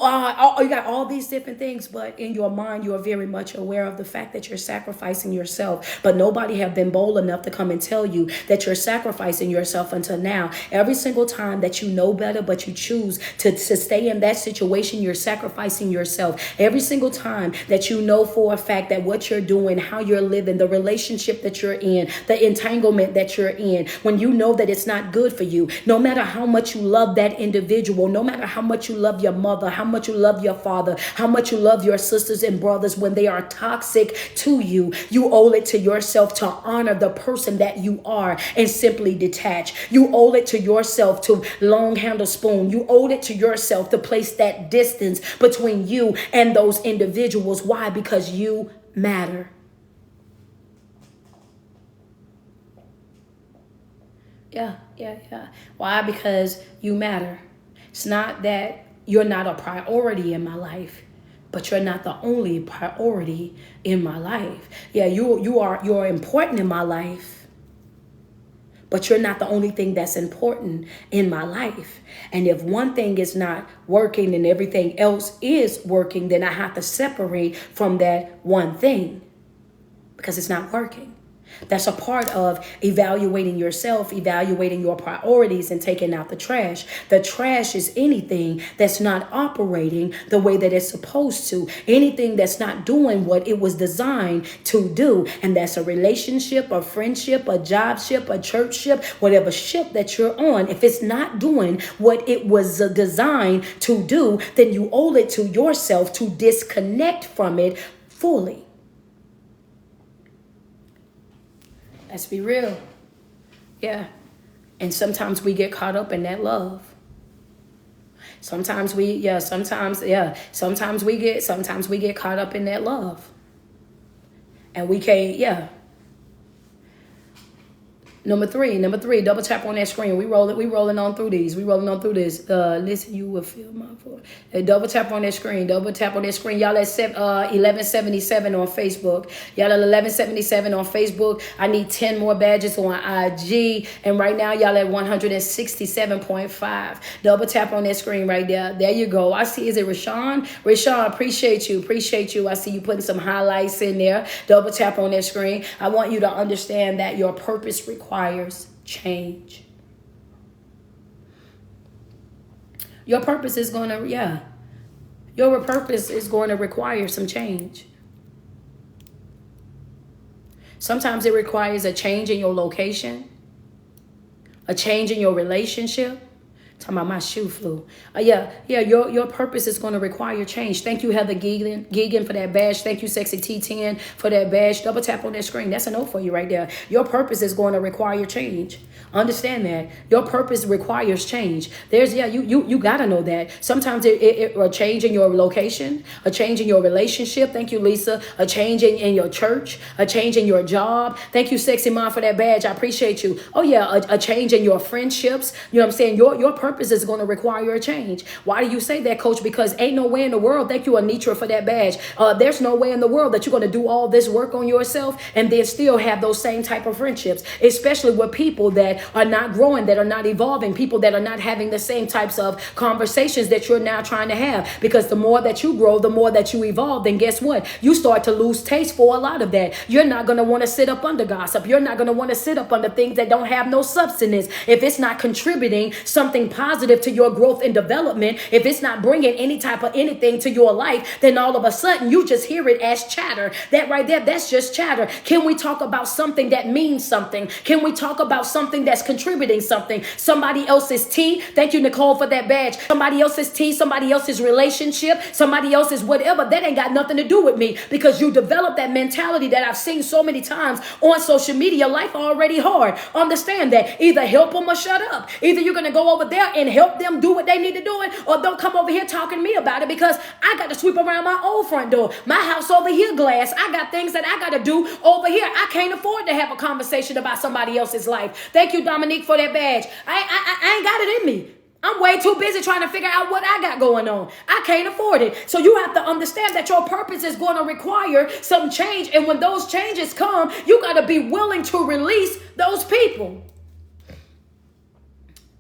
got all these different things. But in your mind, you are very much aware of the fact that you're sacrificing yourself. But nobody have been bold enough to come and tell you that you're sacrificing yourself until now. Every single time that you know better, but you choose to stay in that situation, you're sacrificing yourself. Every single time that you know for a fact that what you're doing, how you're living, the relationship that you're in, the entanglement that you're in, when you know that it's not good for you, no matter how much you love that individual, no matter how much you love your mother, how much you love your father, how much you love your sisters and brothers, when they are toxic to you, you owe it to yourself to honor the person that you are and simply detach. You owe it to yourself to long handle spoon. You owe it to yourself to place that distance between you and those individuals. Why? Because you matter. Yeah. Why? Because you matter. It's not that you're not a priority in my life, but you're not the only priority in my life. Yeah, you're important in my life, but you're not the only thing that's important in my life. And if one thing is not working and everything else is working, then I have to separate from that one thing because it's not working. That's a part of evaluating yourself, evaluating your priorities, and taking out the trash. The trash is anything that's not operating the way that it's supposed to. Anything that's not doing what it was designed to do. And that's a relationship, a friendship, a job ship, a church ship, whatever ship that you're on. If it's not doing what it was designed to do, then you owe it to yourself to disconnect from it fully. Let's be real. Yeah. And sometimes we get caught up in that love. Sometimes we get caught up in that love. And we can't, Number three, double tap on that screen. We rolling on through these. Listen, you will feel my voice. Double tap on that screen. Y'all at 1177 on Facebook. Y'all at 1177 on Facebook. I need 10 more badges on IG. And right now, y'all at 167.5. Double tap on that screen right there. There you go. I see, is it Rashawn? Rashawn, appreciate you. I see you putting some highlights in there. Double tap on that screen. I want you to understand that your purpose requires change. Your purpose is going to require some change. Sometimes it requires a change in your location, a change in your relationship. Talking about my shoe flew. Your purpose is going to require change. Thank you, Heather Geegan, for that badge. Thank you, Sexy T10, for that badge. Double tap on that screen. That's a note for you right there. Your purpose is going to require change. Understand that. Your purpose requires change. You got to know that. Sometimes it a change in your location, a change in your relationship. Thank you, Lisa. A change in your church, a change in your job. Thank you, Sexy Mom, for that badge. I appreciate you. A change in your friendships. You know what I'm saying? Your purpose is going to require a change. Why do you say that, Coach? Because ain't no way in the world, thank you, Anitra, for that badge. There's no way in the world that you're going to do all this work on yourself and then still have those same type of friendships, especially with people that are not growing, that are not evolving, people that are not having the same types of conversations that you're now trying to have. Because the more that you grow, the more that you evolve, then guess what? You start to lose taste for a lot of that. You're not going to want to sit up under gossip. You're not going to want to sit up under things that don't have no substance. If it's not contributing something positive to your growth and development, if it's not bringing any type of anything to your life, then all of a sudden you just hear it as chatter. That right there, that's just chatter. Can we talk about something that means something? Can we talk about something that's contributing something? Somebody else's tea. Thank you, Nicole, for that badge. Somebody else's tea, somebody else's relationship, somebody else's whatever. That ain't got nothing to do with me, because you develop that mentality that I've seen so many times on social media. Life already hard. Understand that. Either help them or shut up. Either you're going to go over there and help them do what they need to do it, or don't come over here talking to me about it, because I got to sweep around my old front door. My house over here glass. I got things that I got to do over here. I can't afford to have a conversation about somebody else's life. Thank you, Dominique, for that badge. I ain't got it in me. I'm way too busy trying to figure out what I got going on. I can't afford it. So you have to understand that your purpose is going to require some change. And when those changes come, you got to be willing to release those people.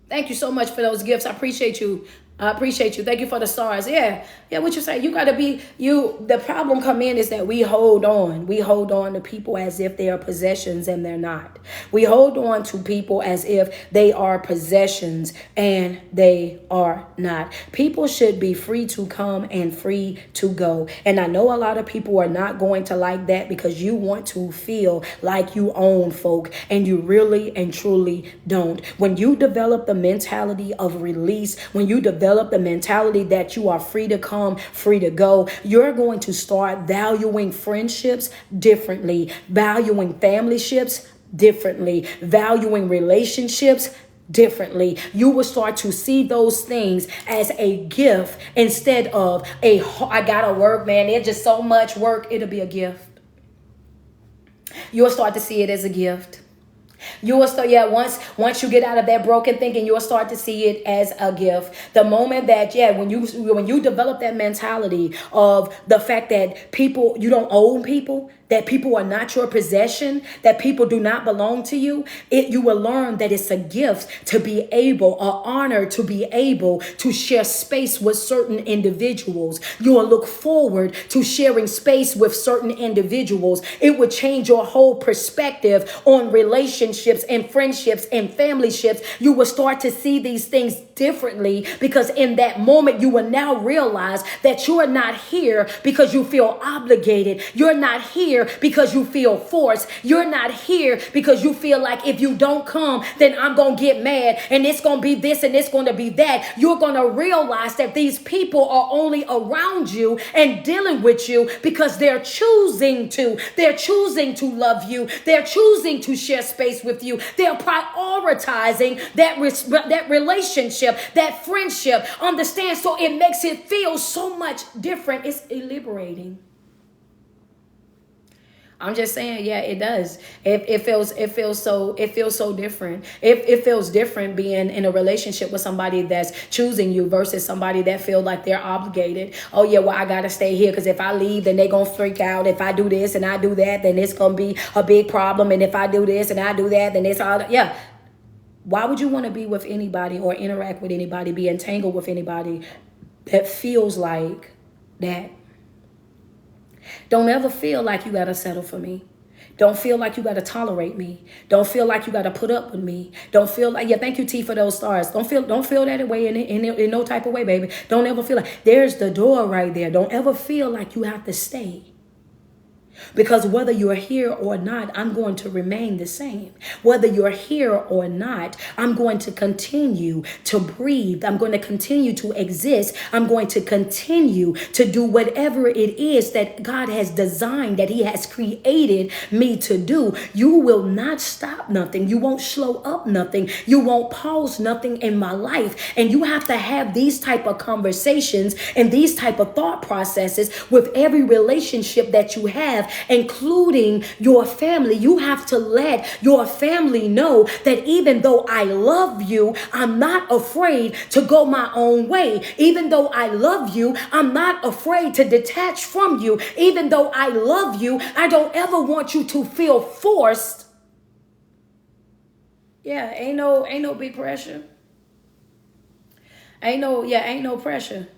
Thank you so much for those gifts. I appreciate you. Thank you for the stars. Yeah, what you say? You got to be, the problem come in is that we hold on. We hold on to people as if they are possessions, and they're not. We hold on to people as if they are possessions, and they are not. People should be free to come and free to go. And I know a lot of people are not going to like that, because you want to feel like you own folk, and you really and truly don't. When you develop the mentality of release, when you develop the mentality that you are free to come, free to go, you're going to start valuing friendships differently, valuing familyships differently, valuing relationships differently. You will start to see those things as a gift instead of I gotta work, man. It's just so much work. It'll be a gift. You'll start to see it as a gift. You will start, once you get out of that broken thinking, you'll start to see it as a gift. The moment that, when you develop that mentality of the fact that people, you don't own people, that people are not your possession, that people do not belong to you, you will learn that it's a gift to be able, an honor to be able to share space with certain individuals. You will look forward to sharing space with certain individuals. It would change your whole perspective on relationships and friendships and family ships. You will start to see these things differently, because in that moment you will now realize that you're not here because you feel obligated. You're not here because you feel forced. You're not here because you feel like if you don't come, then I'm going to get mad and it's going to be this and it's going to be that. You're going to realize that these people are only around you and dealing with you because they're choosing to. They're choosing to love you. They're choosing to share space with you. They're prioritizing that relationship, that friendship. Understand? So it makes it feel so much different. It's liberating. I'm just saying, yeah, it does. It feels so different. It feels different being in a relationship with somebody that's choosing you versus somebody that feel like they're obligated. Oh yeah, well I gotta stay here because if I leave, then they gonna freak out. If I do this and I do that, then it's gonna be a big problem. And if I do this and I do that, then it's all yeah. Why would you want to be with anybody or interact with anybody, be entangled with anybody that feels like that? Don't ever feel like you got to settle for me. Don't feel like you got to tolerate me. Don't feel like you got to put up with me. Don't feel like, yeah, thank you, T, for those stars. Don't feel that way in no type of way, baby. Don't ever feel like there's the door right there. Don't ever feel like you have to stay. Because whether you're here or not, I'm going to remain the same. Whether you're here or not, I'm going to continue to breathe. I'm going to continue to exist. I'm going to continue to do whatever it is that God has designed, that He has created me to do. You will not stop nothing. You won't slow up nothing. You won't pause nothing in my life. And you have to have these type of conversations and these type of thought processes with every relationship that you have, including your family. You have to let your family know that even though I love you, I'm not afraid to go my own way. Even though I love you, I'm not afraid to detach from you. Even though I love you, I don't ever want you to feel forced. Yeah, ain't no big pressure. Ain't no pressure.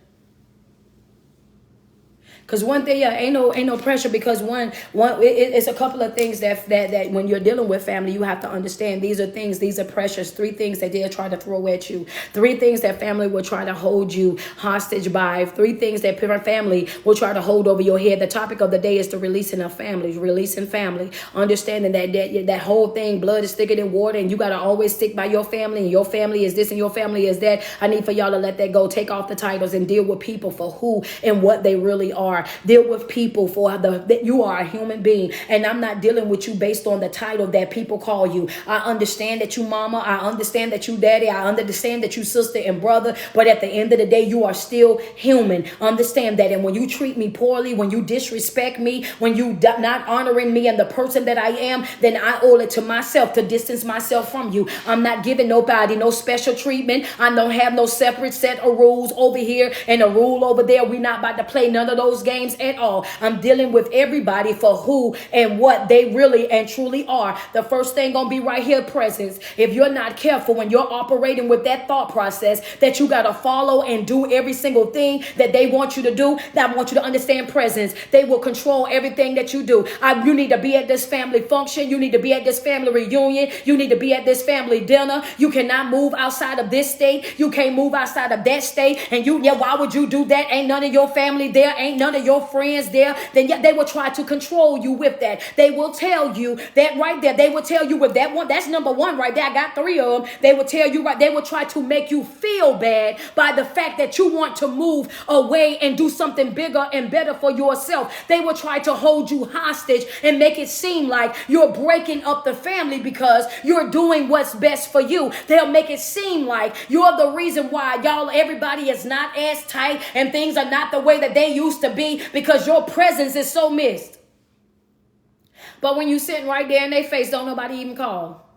Because one thing, yeah, ain't no pressure, because it's a couple of things that when you're dealing with family, you have to understand these are precious. 3 things that they'll try to throw at you. 3 things that family will try to hold you hostage by. 3 things that family will try to hold over your head. The topic of the day is the releasing of families, releasing family. Understanding that whole thing, blood is thicker than water, and you got to always stick by your family, and your family is this and your family is that. I need for y'all to let that go. Take off the titles and deal with people for who and what they really are. Deal with people for that you are a human being, and I'm not dealing with you based on the title that people call you. I understand that you mama, I understand that you daddy, I understand that you sister and brother, but at the end of the day, you are still human. Understand that. And when you treat me poorly, when you disrespect me, when you not honoring me and the person that I am, then I owe it to myself to distance myself from you. I'm not giving nobody no special treatment. I don't have no separate set of rules over here and a rule over there. We're not about to play none of those games at all. I'm dealing with everybody for who and what they really and truly are. The first thing gonna be right here, presence. If you're not careful when you're operating with that thought process that you gotta follow and do every single thing that they want you to do, that I want you to understand presence. They will control everything that you do. You need to be at this family function. You need to be at this family reunion. You need to be at this family dinner. You cannot move outside of this state. You can't move outside of that state. And why would you do that? Ain't none of your family there. Ain't none of your friends there. Then they will try to control you with that. They will tell you that right there. They will tell you with that one. That's number 1 right there. I got 3 of them. They will tell you right. They will try to make you feel bad by the fact that you want to move away and do something bigger and better for yourself. They will try to hold you hostage and make it seem like you're breaking up the family because you're doing what's best for you. They'll make it seem like you're the reason why everybody is not as tight and things are not the way that they used to be because your presence is so missed. But when you sitting right there in their face, don't nobody even call.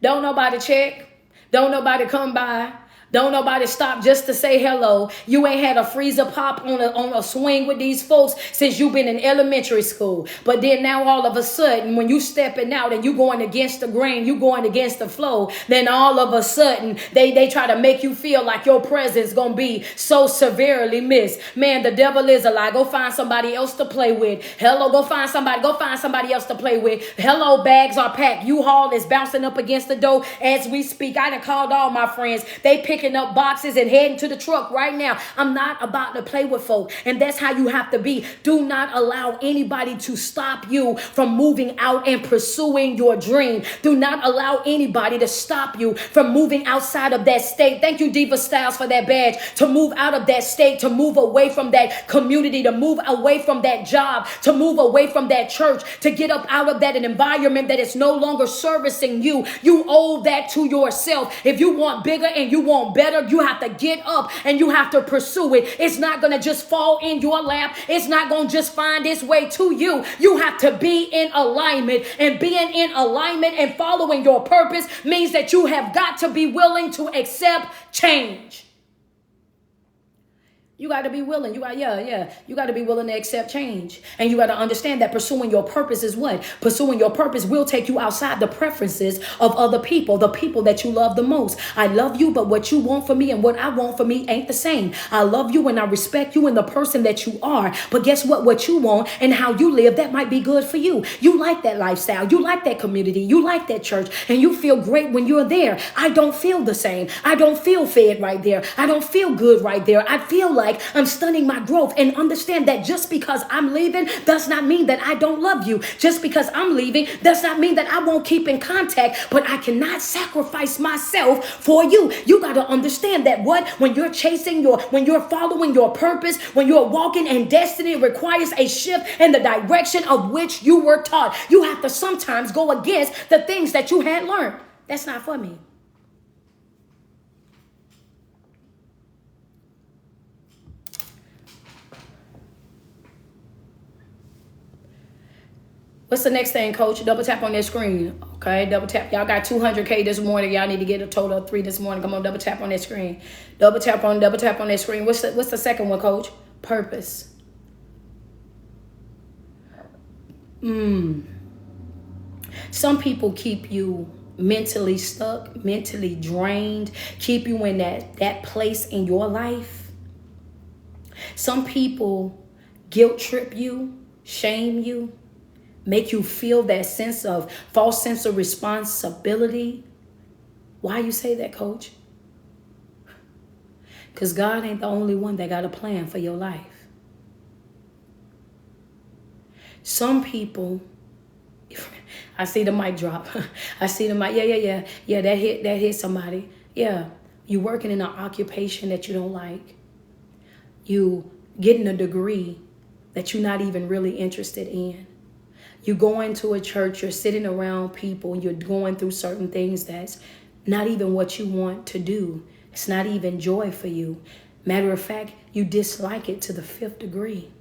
Don't nobody check. Don't nobody come by. Don't nobody stop just to say hello. You ain't had a freezer pop on a swing with these folks since you've been in elementary school. But then now all of a sudden, when you stepping out and you going against the grain, you going against the flow, then all of a sudden they try to make you feel like your presence gonna be so severely missed. Man, the devil is a lie. Go find somebody else to play with. Hello, go find somebody else to play with. Hello, bags are packed. U-Haul is bouncing up against the door as we speak. I done called all my friends. They pick picking up boxes and heading to the truck right now. I'm not about to play with folk. And that's how you have to be. Do not allow anybody to stop you from moving out and pursuing your dream. Do not allow anybody to stop you from moving outside of that state. Thank you, Diva Styles, for that badge. To move out of that state, to move away from that community, to move away from that job, to move away from that church, to get up out of that environment that is no longer servicing you. You owe that to yourself. If you want bigger and you want better, you have to get up and you have to pursue it. It's not going to just fall in your lap. It's not going to just find its way to you. You have to be in alignment, and being in alignment and following your purpose means that you have got to be willing to accept change. You got to be willing. You got to be willing to accept change. And you got to understand that pursuing your purpose is what? Pursuing your purpose will take you outside the preferences of other people, the people that you love the most. I love you, but what you want for me and what I want for me ain't the same. I love you and I respect you and the person that you are. But guess what? What you want and how you live, that might be good for you. You like that lifestyle. You like that community. You like that church. And you feel great when you're there. I don't feel the same. I don't feel fed right there. I don't feel good right there. I feel like I'm stunning my growth. And understand that just because I'm leaving does not mean that I don't love you. Just because I'm leaving does not mean that I won't keep in contact, but I cannot sacrifice myself for you. You got to understand that when you're when you're following your purpose, when you're walking in destiny, it requires a shift in the direction of which you were taught. You have to sometimes go against the things that you had learned. That's not for me. What's the next thing, coach? Double tap on that screen. Okay, double tap. Y'all got 200K this morning. Y'all need to get a total of 3 this morning. Come on, double tap on that screen. Double tap on that screen. What's the second one, coach? Purpose. Some people keep you mentally stuck, mentally drained, keep you in that place in your life. Some people guilt trip you, shame you, make you feel that false sense of responsibility. Why you say that, coach? Because God ain't the only one that got a plan for your life. Some people, I see the mic drop. I see the mic. Yeah, that hit somebody. Yeah, you working in an occupation that you don't like. You getting a degree that you're not even really interested in. You going to a church, you're sitting around people, you're going through certain things that's not even what you want to do. It's not even joy for you. Matter of fact, you dislike it to the 5th degree.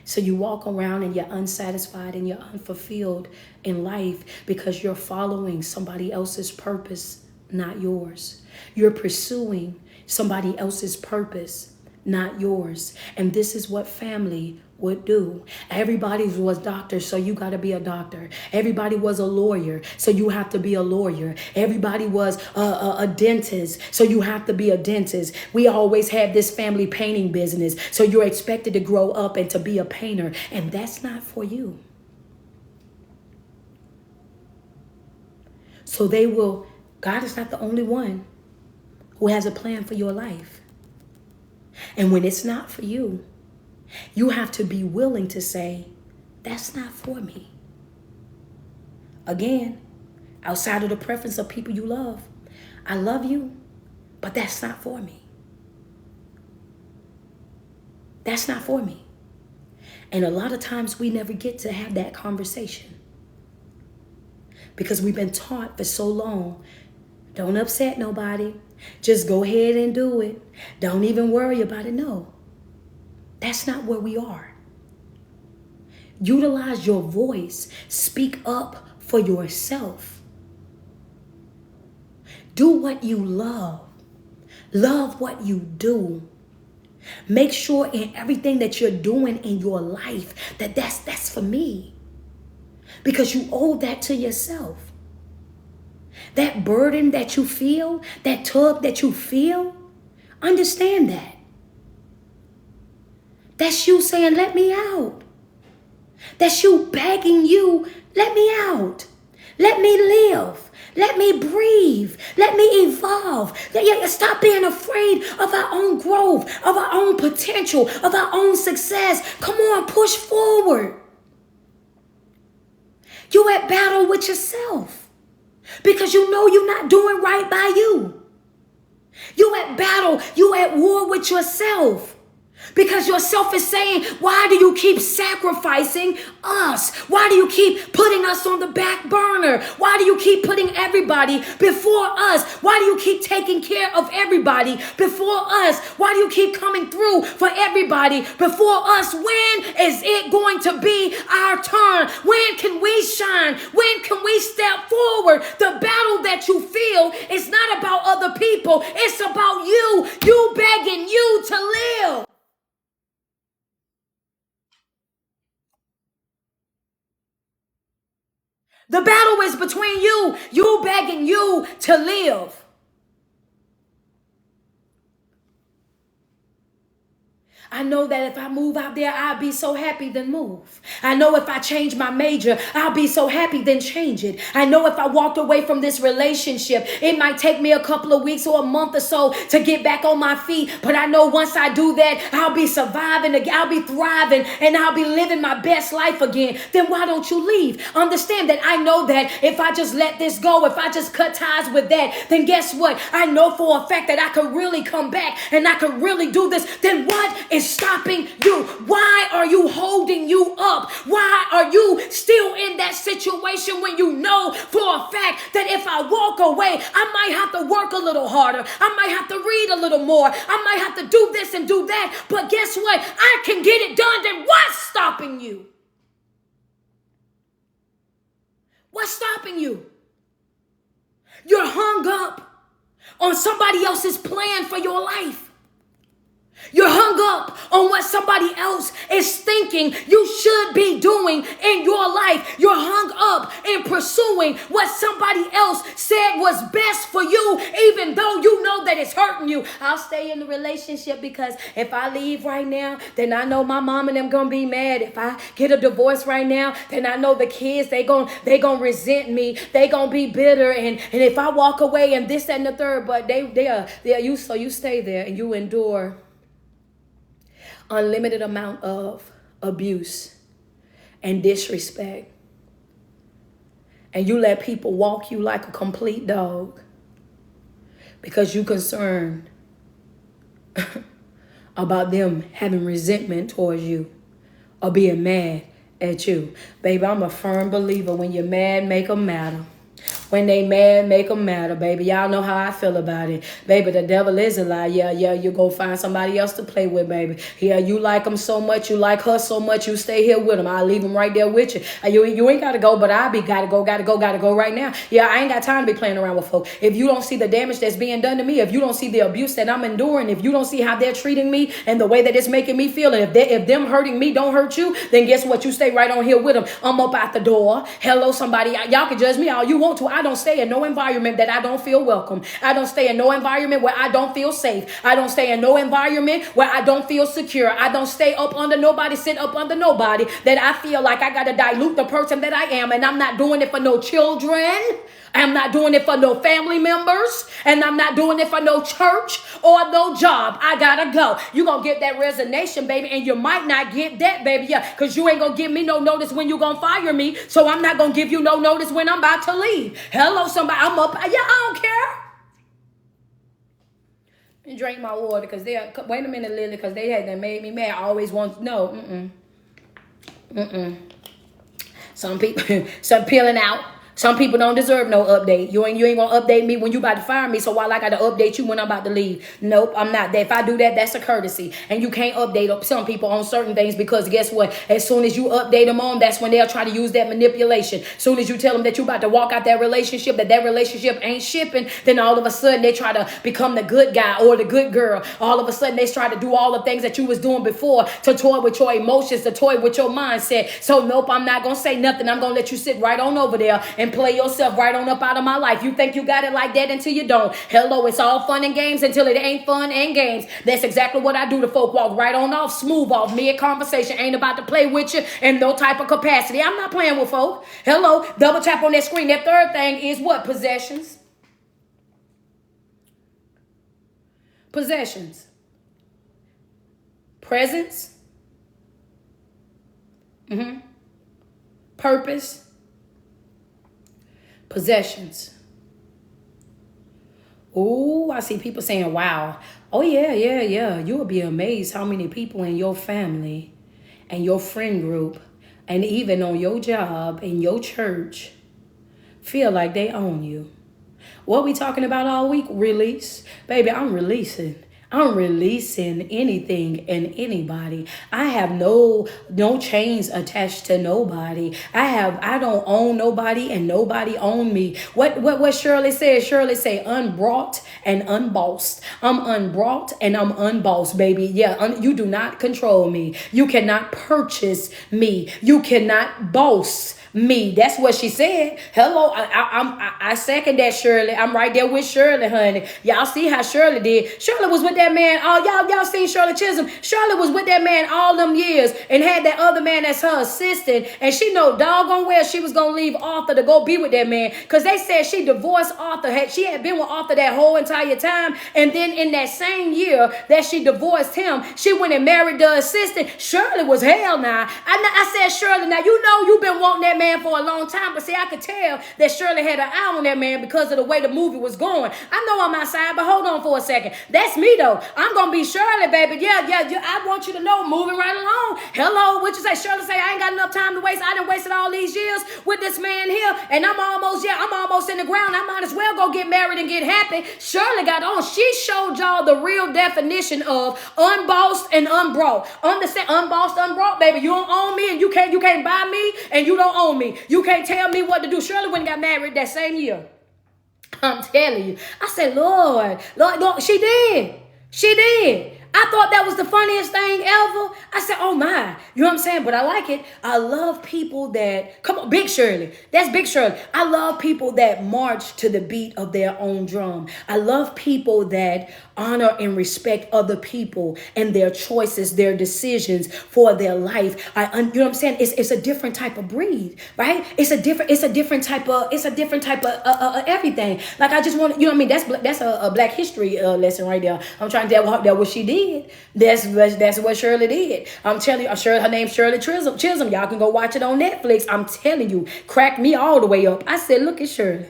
So you walk around and you're unsatisfied and you're unfulfilled in life because you're following somebody else's purpose, not yours. You're pursuing somebody else's purpose, not yours. And this is what family would do. Everybody was doctors, so you got to be a doctor. Everybody was a lawyer, so you have to be a lawyer. Everybody was a dentist, so you have to be a dentist. We always had this family painting business, so you're expected to grow up and to be a painter, and that's not for you. So God is not the only one who has a plan for your life. And when it's not for you, you have to be willing to say, that's not for me. Again, outside of the preference of people you love, I love you, but that's not for me. That's not for me. And a lot of times we never get to have that conversation because we've been taught for so long, don't upset nobody. Just go ahead and do it. Don't even worry about it. No. That's not where we are. Utilize your voice. Speak up for yourself. Do what you love. Love what you do. Make sure in everything that you're doing in your life that's for me. Because you owe that to yourself. That burden that you feel, that tug that you feel, understand that. That's you saying, let me out. That's you begging you, let me out. Let me live. Let me breathe. Let me evolve. Stop being afraid of our own growth, of our own potential, of our own success. Come on, push forward. You at battle with yourself because you know you're not doing right by you. You at battle. You at war with yourself. Because yourself is saying, why do you keep sacrificing us? Why do you keep putting us on the back burner? Why do you keep putting everybody before us? Why do you keep taking care of everybody before us? Why do you keep coming through for everybody before us? When is it going to be our turn? When can we shine? When can we step forward? The battle that you feel is not about other people. It's about you. You begging you to live. The battle is between you begging you to live. I know that if I move out there, I'll be so happy, then move. I know if I change my major, I'll be so happy, then change it. I know if I walked away from this relationship, it might take me a couple of weeks or a month or so to get back on my feet. But I know once I do that, I'll be surviving, I'll be thriving, and I'll be living my best life again. Then why don't you leave? Understand that I know that if I just let this go, if I just cut ties with that, then guess what? I know for a fact that I could really come back and I could really do this. Then what is stopping you? Why are you holding you up? Why are you still in that situation when you know for a fact that if I walk away, I might have to work a little harder. I might have to read a little more. I might have to do this and do that. But guess what? I can get it done. Then what's stopping you? What's stopping you? You're hung up on somebody else's plan for your life. You're hung up on what somebody else is thinking you should be doing in your life. You're hung up in pursuing what somebody else said was best for you, even though you know that it's hurting you. I'll stay in the relationship because if I leave right now, then I know my mom and them gonna be mad. If I get a divorce right now, then I know the kids, they gonna resent me. They gonna be bitter. And if I walk away and this, that, and the third, but they are you, so you stay there and you endure unlimited amount of abuse and disrespect. And you let people walk you like a complete dog because you concerned about them having resentment towards you or being mad at you. Baby, I'm a firm believer when you're mad, make them matter. When they mad, make them matter, baby. Y'all know how I feel about it. Baby, the devil is a lie. Yeah, you go find somebody else to play with, baby. Yeah, you like them so much, you like her so much, you stay here with them. I'll leave them right there with you. You ain't got to go, but I gotta go right now. Yeah, I ain't got time to be playing around with folks. If you don't see the damage that's being done to me, if you don't see the abuse that I'm enduring, if you don't see how they're treating me and the way that it's making me feel, and if them hurting me don't hurt you, then guess what? You stay right on here with them. I'm up out the door. Hello, somebody. Y'all can judge me all you want to. I don't stay in no environment that I don't feel welcome. I don't stay in no environment where I don't feel safe. I don't stay in no environment where I don't feel secure. I don't stay up under nobody, sit up under nobody that I feel like I got to dilute the person that I am. And I'm not doing it for no children. I'm not doing it for no family members. And I'm not doing it for no church or no job. I gotta go. You gonna get that resignation, baby, and you might not get that, baby. Yeah, because you ain't gonna give me no notice when you gonna fire me. So I'm not gonna give you no notice when I'm about to leave. Hello, somebody. I'm up. Yeah, I don't care. And drink my water because wait a minute, Lily, because they made me mad. I always want no. Some people, some peeling out. Some people don't deserve no update. You ain't gonna update me when you about to fire me. So why I gotta update you when I'm about to leave? Nope, I'm not. If I do that, that's a courtesy. And you can't update some people on certain things because guess what? As soon as you update them on, that's when they'll try to use that manipulation. As soon as you tell them that you about to walk out that relationship relationship ain't shipping, then all of a sudden they try to become the good guy or the good girl. All of a sudden they try to do all the things that you was doing before to toy with your emotions, to toy with your mindset. So nope, I'm not gonna say nothing. I'm gonna let you sit right on over there and and play yourself right on up out of my life. You think you got it like that until you don't. Hello, it's all fun and games until it ain't fun and games. That's exactly what I do to folk. Walk right on off, smooth off, mid-conversation. Ain't about to play with you in no type of capacity. I'm not playing with folk. Hello, double tap on that screen. That third thing is what? Possessions. Possessions. Presence. Purpose. Possessions. Oh, I see people saying, wow. Oh, yeah. You will be amazed how many people in your family and your friend group and even on your job, in your church, feel like they own you. What we talking about all week? Release. Baby, I'm releasing. I'm releasing anything and anybody. I have no chains attached to nobody. I don't own nobody and nobody own me. What Shirley said? Shirley say unbrought and unbossed. I'm unbrought and I'm unbossed, baby. Yeah, you do not control me. You cannot purchase me. You cannot boss me. That's what she said. Hello, I second that, Shirley. I'm right there with Shirley, honey. Y'all see how Shirley did. Shirley was with that man. Y'all seen Shirley Chisholm. Shirley was with that man all them years and had that other man as her assistant. And she know doggone well she was gonna leave Arthur to go be with that man. Cause they said she divorced Arthur. She had been with Arthur that whole entire time. And then in that same year that she divorced him, she went and married the assistant. Shirley was hell now. I said, Shirley, now you know you've been wanting that man for a long time, but see, I could tell that Shirley had an eye on that man because of the way the movie was going. I know I'm outside, but hold on for a second. That's me though. I'm gonna be Shirley, baby. Yeah. I want you to know, moving right along. Hello, what you say? Shirley say I ain't got enough time to waste. I done wasted all these years with this man here, and I'm almost in the ground. I might as well go get married and get happy. Shirley got on. She showed y'all the real definition of unbossed and unbrought. Understand? Unbossed, unbrought, baby. You don't own me, and you can't buy me, and you don't own me. You can't tell me what to do. Shirley went and got married that same year. I'm telling you. I said, Lord, she did. She did. I thought that was the funniest thing ever. I said, oh my, you know what I'm saying? But I like it. I love people that, come on, Big Shirley. That's Big Shirley. I love people that march to the beat of their own drum. I love people that honor and respect other people and their choices, their decisions for their life. You know what I'm saying? It's a different type of breed, right? It's a different type of everything. Like I just want, you know what I mean? That's a Black history lesson right there. I'm trying to tell what she did. That's what Shirley did. I'm telling you, her name's Shirley Chisholm. Y'all can go watch it on Netflix. I'm telling you, cracked me all the way up. I said, look at Shirley.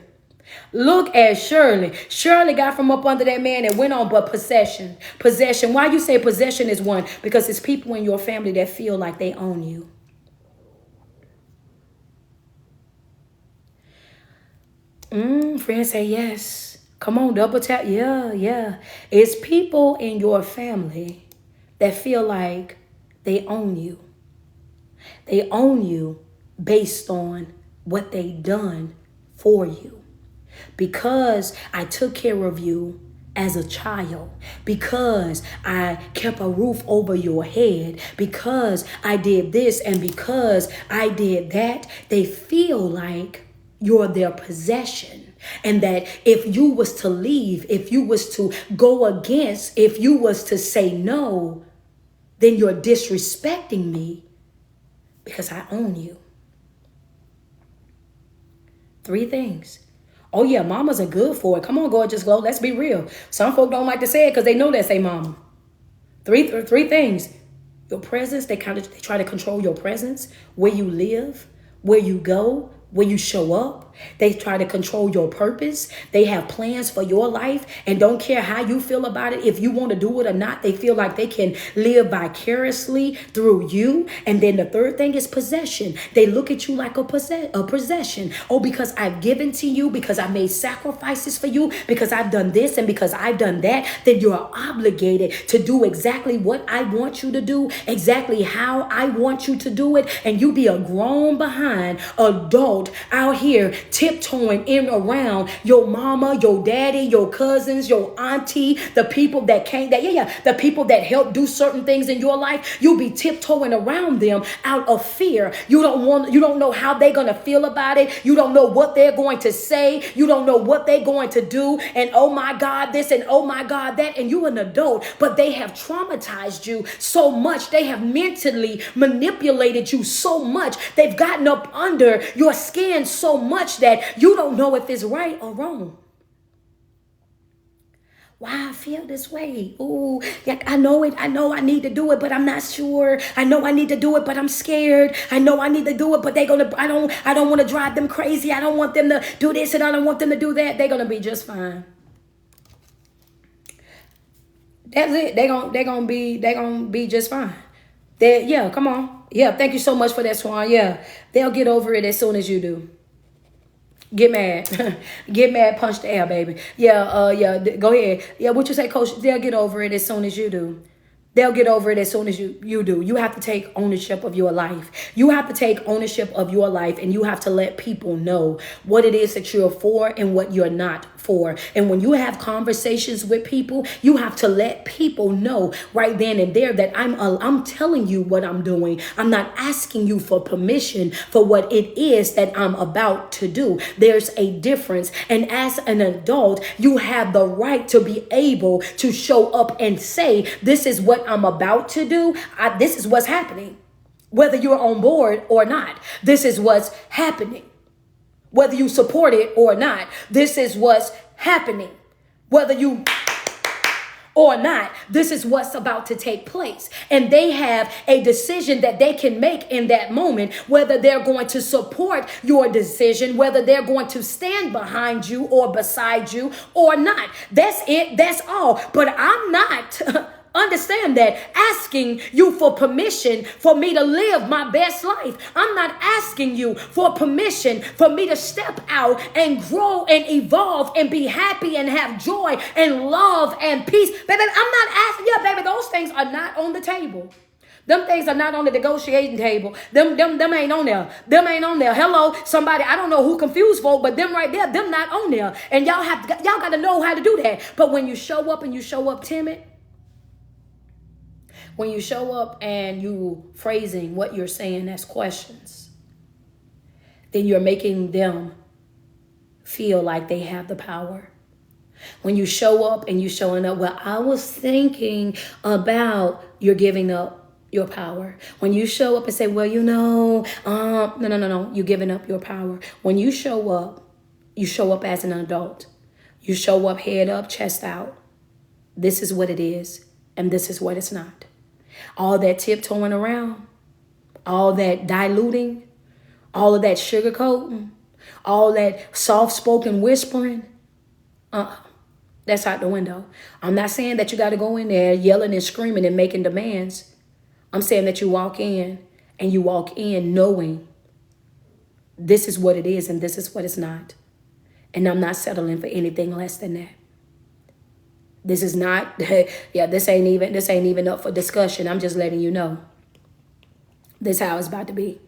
Look at Shirley. Shirley got from up under that man and went on, but possession. Why you say possession is one? Because it's people in your family that feel like they own you. Friends say yes. Come on, double tap. Yeah. It's people in your family that feel like they own you. They own you based on what they done for you. Because I took care of you as a child, because I kept a roof over your head, because I did this and because I did that, they feel like you're their possession. And that if you was to leave, if you was to go against, if you was to say no, then you're disrespecting me because I own you. 3 things. Oh yeah, mamas are good for it. Come on, gorgeous glow. Let's be real. Some folk don't like to say it because they know that's a mama. 3 things. Your presence, they try to control your presence, where you live, where you go, where you show up. They try to control your purpose. They have plans for your life and don't care how you feel about it. If you want to do it or not, they feel like they can live vicariously through you. And then the 3rd thing is possession. They look at you like a possession. Oh, because I've given to you, because I made sacrifices for you, because I've done this and because I've done that, then you're obligated to do exactly what I want you to do, exactly how I want you to do it. And you be a grown behind adult adult out here tiptoeing in around your mama, your daddy, your cousins, your auntie, the people that came, the people that helped do certain things in your life, you'll be tiptoeing around them out of fear. You don't know how they're gonna feel about it. You don't know what they're going to say. You don't know what they're going to do. And oh my God, this and oh my God, that. And you're an adult, but they have traumatized you so much. They have mentally manipulated you so much. They've gotten up under your skin so much that you don't know if it's right or wrong. Why I feel this way? Oh, yeah, I know it. I know I need to do it, but I'm not sure. I know I need to do it, but I'm scared. I know I need to do it, but I don't want to drive them crazy. I don't want them to do this and I don't want them to do that. They're gonna be just fine. That's it. They're gonna be just fine. Yeah, come on. Yeah, thank you so much for that, Swan. Yeah, they'll get over it as soon as you do. Get mad. Get mad, punch the air, baby. Yeah, go ahead. Yeah, what you say, Coach? They'll get over it as soon as you do. They'll get over it as soon as you do. You have to take ownership of your life. You have to take ownership of your life, and you have to let people know what it is that you're for and what you're not for. And when you have conversations with people, you have to let people know right then and there that I'm telling you what I'm doing. I'm not asking you for permission for what it is that I'm about to do. There's a difference. And as an adult, you have the right to be able to show up and say, this is what I'm about to do. This is what's happening. Whether you're on board or not, this is what's happening. Whether you support it or not, this is what's happening. Whether you or not, this is what's about to take place. And they have a decision that they can make in that moment, whether they're going to support your decision, whether they're going to stand behind you or beside you or not. That's it. That's all. But I'm not understand that asking you for permission for me to live my best life. I'm not asking you for permission for me to step out and grow and evolve and be happy and have joy and love and peace. Baby, I'm not asking you, baby, those things are not on the table. Them things are not on the negotiating table. Them ain't on there. Them ain't on there. Hello, somebody, I don't know who confused folk, but them right there, them not on there. And y'all got to know how to do that. But when you show up and you show up timid, when you show up and you phrasing what you're saying as questions, then you're making them feel like they have the power. When you show up and you showing up, well, I was thinking about, you're giving up your power. When you show up and say, well, no, you're giving up your power. When you show up as an adult. You show up head up, chest out. This is what it is, and this is what it's not. All that tiptoeing around, all that diluting, all of that sugarcoating, all that soft-spoken whispering, that's out the window. I'm not saying that you got to go in there yelling and screaming and making demands. I'm saying that you walk in and you walk in knowing this is what it is and this is what it's not. And I'm not settling for anything less than that. This is not, this ain't even up for discussion. I'm just letting you know. This is how it's about to be.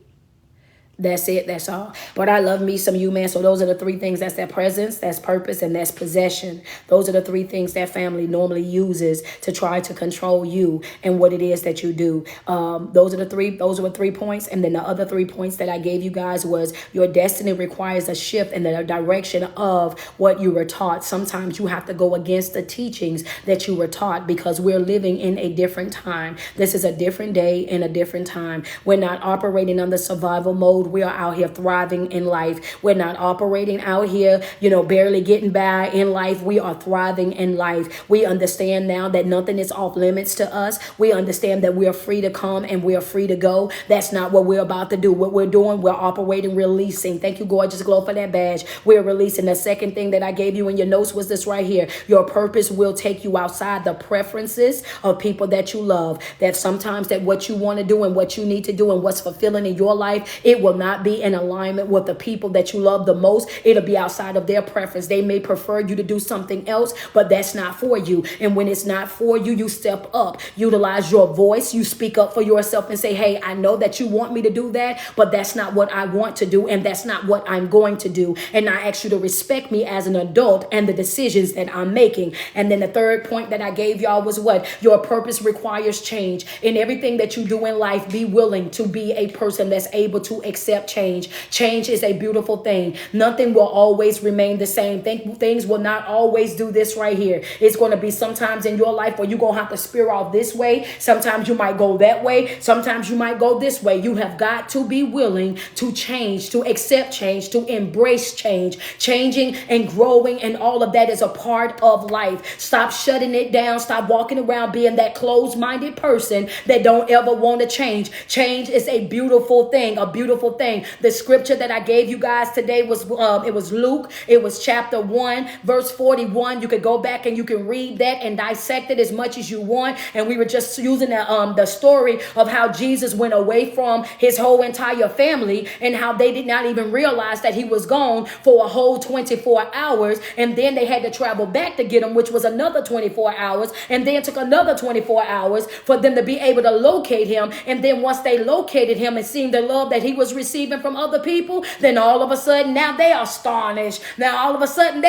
That's it. That's all. But I love me some you, man. So those are the three things. That's that presence, that's purpose, and that's possession. Those are the three things that family normally uses to try to control you and what it is that you do. Those were 3 points. And then the other 3 points that I gave you guys was your destiny requires a shift in the direction of what you were taught. Sometimes you have to go against the teachings that you were taught because we're living in a different time. This is a different day and a different time. We're not operating under survival mode. We are out here thriving in life. We're not operating out here, barely getting by in life. We are thriving in life. We understand now that nothing is off limits to us. We understand that we are free to come and we are free to go. That's not what we're about to do. What we're doing, we're operating, releasing. Thank you, Gorgeous Glow, for that badge. We're releasing. The second thing that I gave you in your notes was this right here. Your purpose will take you outside the preferences of people that you love. That sometimes that what you want to do and what you need to do and what's fulfilling in your life, it will not be in alignment with the people that you love the most. It'll be outside of their preference. They may prefer you to do something else, but that's not for you. And when it's not for you, you step up, utilize your voice, you speak up for yourself and say, hey, I know that you want me to do that, but that's not what I want to do, and that's not what I'm going to do. And I ask you to respect me as an adult and the decisions that I'm making. And then the third point that I gave y'all was what? Your purpose requires change. In everything that you do in life, be willing to be a person that's able to accept change. Change is a beautiful thing. Nothing will always remain the same. Things will not always do this right here. It's going to be sometimes in your life where you're going to have to spear off this way. Sometimes you might go that way. Sometimes you might go this way. You have got to be willing to change, to accept change, to embrace change. Changing and growing and all of that is a part of life. Stop shutting it down. Stop walking around being that closed-minded person that don't ever want to change. Change is a beautiful thing, a beautiful thing. The scripture that I gave you guys today was it was Luke. It was chapter 1, verse 41. You could go back and you can read that and dissect it as much as you want. And we were just using the story of how Jesus went away from his whole entire family and how they did not even realize that he was gone for a whole 24 hours. And then they had to travel back to get him, which was another 24 hours. And then took another 24 hours for them to be able to locate him. And then once they located him and seen the love that he was receiving from other people, then all of a sudden now they are astonished. Now all of a sudden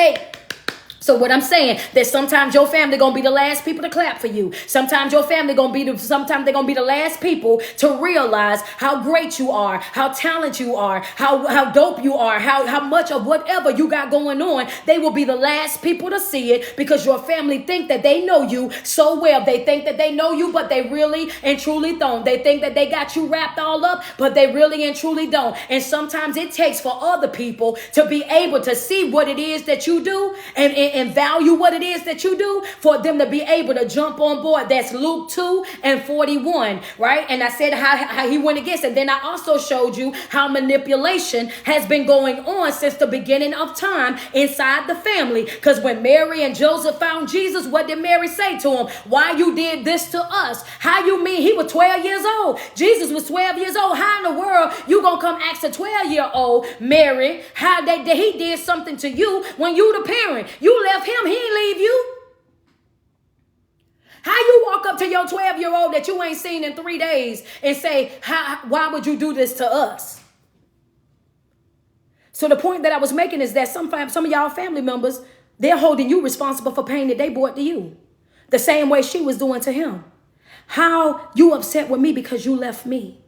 So what I'm saying, that sometimes your family gonna be the last people to clap for you. Sometimes your family sometimes they're gonna be the last people to realize how great you are, how talented you are, how dope you are, how much of whatever you got going on. They will be the last people to see it because your family think that they know you so well. They think that they know you, but they really and truly don't. They think that they got you wrapped all up, but they really and truly don't. And sometimes it takes for other people to be able to see what it is that you do and value what it is that you do for them to be able to jump on board. That's Luke 2:41, right? And I said how he went against it. Then I also showed you how manipulation has been going on since the beginning of time inside the family. Because when Mary and Joseph found Jesus, what did Mary say to him? Why you did this to us? How you mean he was 12 years old? Jesus was 12 years old. How in the world you gonna come ask a 12-year-old Mary how he did something to you when you the parent? You left him, he ain't leave you. How you walk up to your 12-year-old that you ain't seen in 3 days and say, why would you do this to us? So the point that I was making is that some of y'all family members, they're holding you responsible for pain that they brought to you. The same way she was doing to him. How you upset with me because you left me.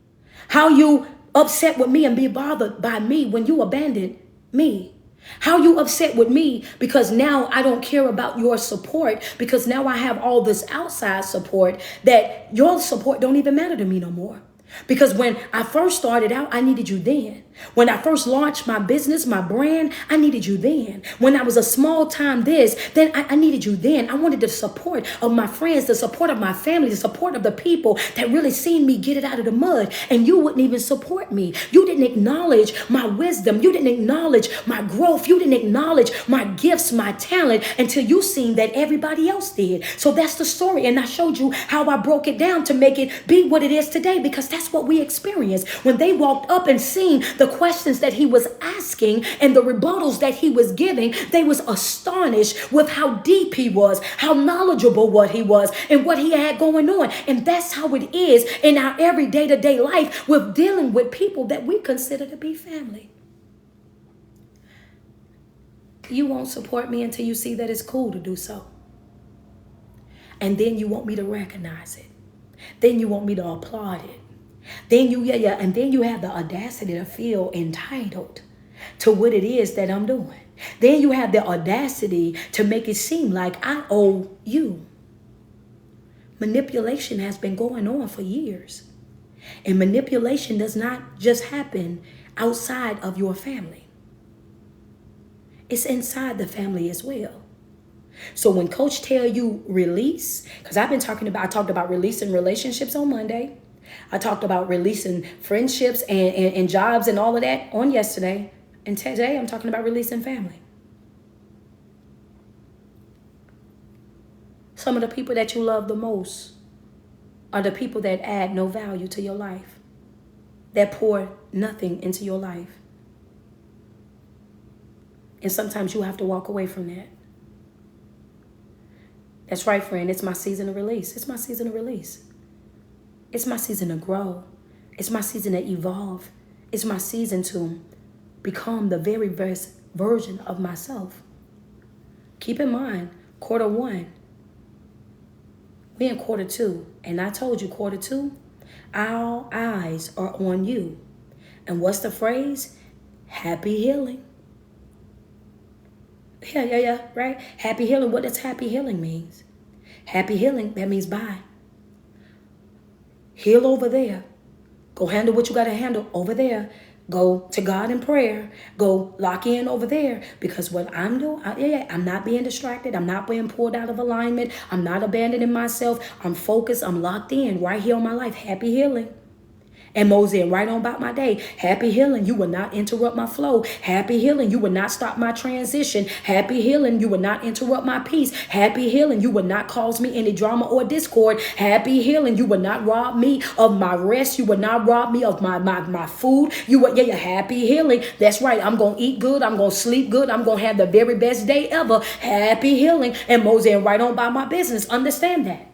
How you upset with me and be bothered by me when you abandoned me. How you upset with me because now I don't care about your support, because now I have all this outside support that your support don't even matter to me no more. Because when I first started out, I needed you then. When I first launched my business, my brand, I needed you then. When I was a small time then I needed you then. I wanted the support of my friends, the support of my family, the support of the people that really seen me get it out of the mud. And you wouldn't even support me. You didn't acknowledge my wisdom. You didn't acknowledge my growth. You didn't acknowledge my gifts, my talent until you seen that everybody else did. So that's the story. And I showed you how I broke it down to make it be what it is today, because that's what we experienced. When they walked up and seen the questions that he was asking and the rebuttals that he was giving, they was astonished with how deep he was, how knowledgeable what he was, and what he had going on. And that's how it is in our every day-to-day life with dealing with people that we consider to be family. You won't support me until you see that it's cool to do so. And then you want me to recognize it. Then you want me to applaud it. Then and then you have the audacity to feel entitled to what it is that I'm doing. Then you have the audacity to make it seem like I owe you. Manipulation has been going on for years. And manipulation does not just happen outside of your family. It's inside the family as well. So when Coach tell you release, because I talked about releasing relationships on Monday. I talked about releasing friendships and jobs and all of that on yesterday. And today I'm talking about releasing family. Some of the people that you love the most are the people that add no value to your life. that pour nothing into your life. And sometimes you have to walk away from that. That's right, friend. It's my season of release. It's my season of release. It's my season to grow. It's my season to evolve. It's my season to become the very best version of myself. Keep in mind, quarter one. We're in quarter two. And I told you, quarter two, our eyes are on you. And what's the phrase? Happy healing. Yeah, right? Happy healing. What does happy healing means? Happy healing, that means bye. Heal over there. Go handle what you got to handle over there. Go to God in prayer. Go lock in over there. Because what I'm doing, I'm not being distracted. I'm not being pulled out of alignment. I'm not abandoning myself. I'm focused. I'm locked in right here on my life. Happy healing. And moseying right on about my day. Happy healing, you will not interrupt my flow. Happy healing, you will not stop my transition. Happy healing, you will not interrupt my peace. Happy healing, you will not cause me any drama or discord. Happy healing, you will not rob me of my rest. You will not rob me of my food. You will, happy healing. That's right, I'm going to eat good. I'm going to sleep good. I'm going to have the very best day ever. Happy healing. And moseying right on by my business. Understand that.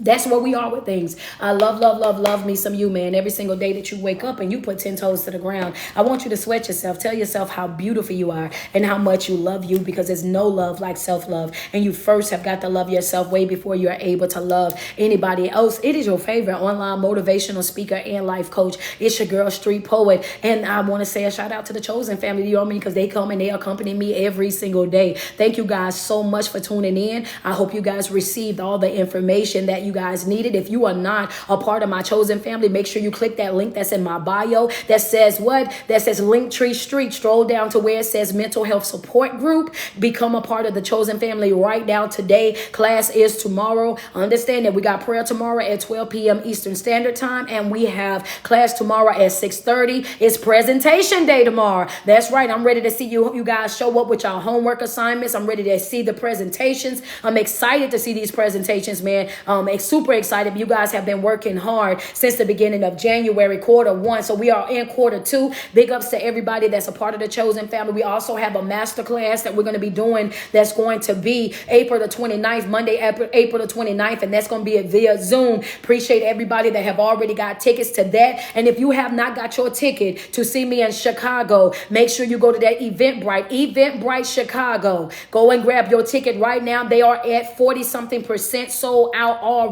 That's where we are with things. I love me some you, man. Every single day that you wake up and you put 10 toes to the ground, I want you to sweat yourself. Tell yourself how beautiful you are and how much you love you, because there's no love like self-love. And you first have got to love yourself way before you are able to love anybody else. It is your favorite online motivational speaker and life coach. It's your girl, Street Poet. And I want to say a shout out to the Chosen family, you know what I mean? Because they come and they accompany me every single day. Thank you guys so much for tuning in. I hope you guys received all the information that you guys needed. If you are not a part of my Chosen family, make sure you click that link that's in my bio that says what? That says Linktree Street. Stroll down to where it says Mental Health Support Group. Become a part of the Chosen family right now today. Class is tomorrow. Understand that we got prayer tomorrow at 12 p.m. Eastern Standard Time, and we have class tomorrow at 6:30. It's presentation day tomorrow. That's right. I'm ready to see you guys show up with your homework assignments. I'm ready to see the presentations. I'm excited to see these presentations, man. Super excited. You guys have been working hard since the beginning of January, quarter one. So we are in quarter two. Big ups to everybody that's a part of the Chosen family. We also have a master class that we're going to be doing that's going to be April the 29th, Monday, April the 29th, and that's going to be via Zoom. Appreciate everybody that have already got tickets to that. And if you have not got your ticket to see me in Chicago, make sure you go to that Eventbrite Chicago. Go and grab your ticket right now. They are at 40-something% sold out already.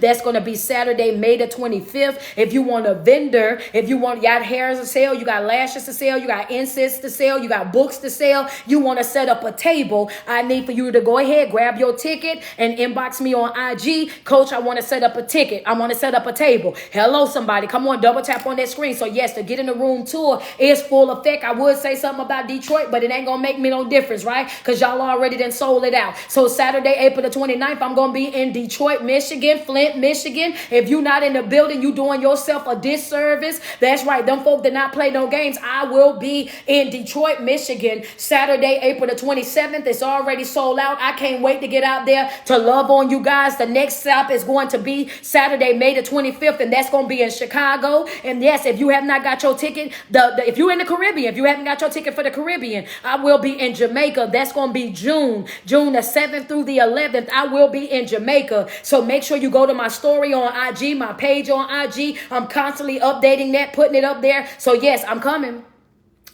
That's going to be Saturday, May the 25th. If you want a vendor, if you got hairs to sell, you got lashes to sell, you got incense to sell, you got books to sell, you want to set up a table, I need for you to go ahead, grab your ticket and inbox me on IG. Coach, I want to set up a ticket. I want to set up a table. Hello, somebody. Come on, double tap on that screen. So yes, the Get in the Room tour is full effect. I would say something about Detroit, but it ain't going to make me no difference, right? Because y'all already done sold it out. So Saturday, April the 29th, I'm going to be in Detroit, Michigan, Flint, Michigan. If you're not in the building, you doing yourself a disservice. That's right. Them folk did not play no games. I will be in Detroit, Michigan, Saturday, April the 27th. It's already sold out. I can't wait to get out there to love on you guys. The next stop is going to be Saturday, May the 25th, and that's going to be in Chicago. And yes, if you have not got your ticket, if you're in the Caribbean, if you haven't got your ticket for the Caribbean, I will be in Jamaica. That's going to be June the 7th through the 11th. I will be in Jamaica. So make sure you go to my story on IG, my page on IG. I'm constantly updating that, putting it up there. So yes, I'm coming.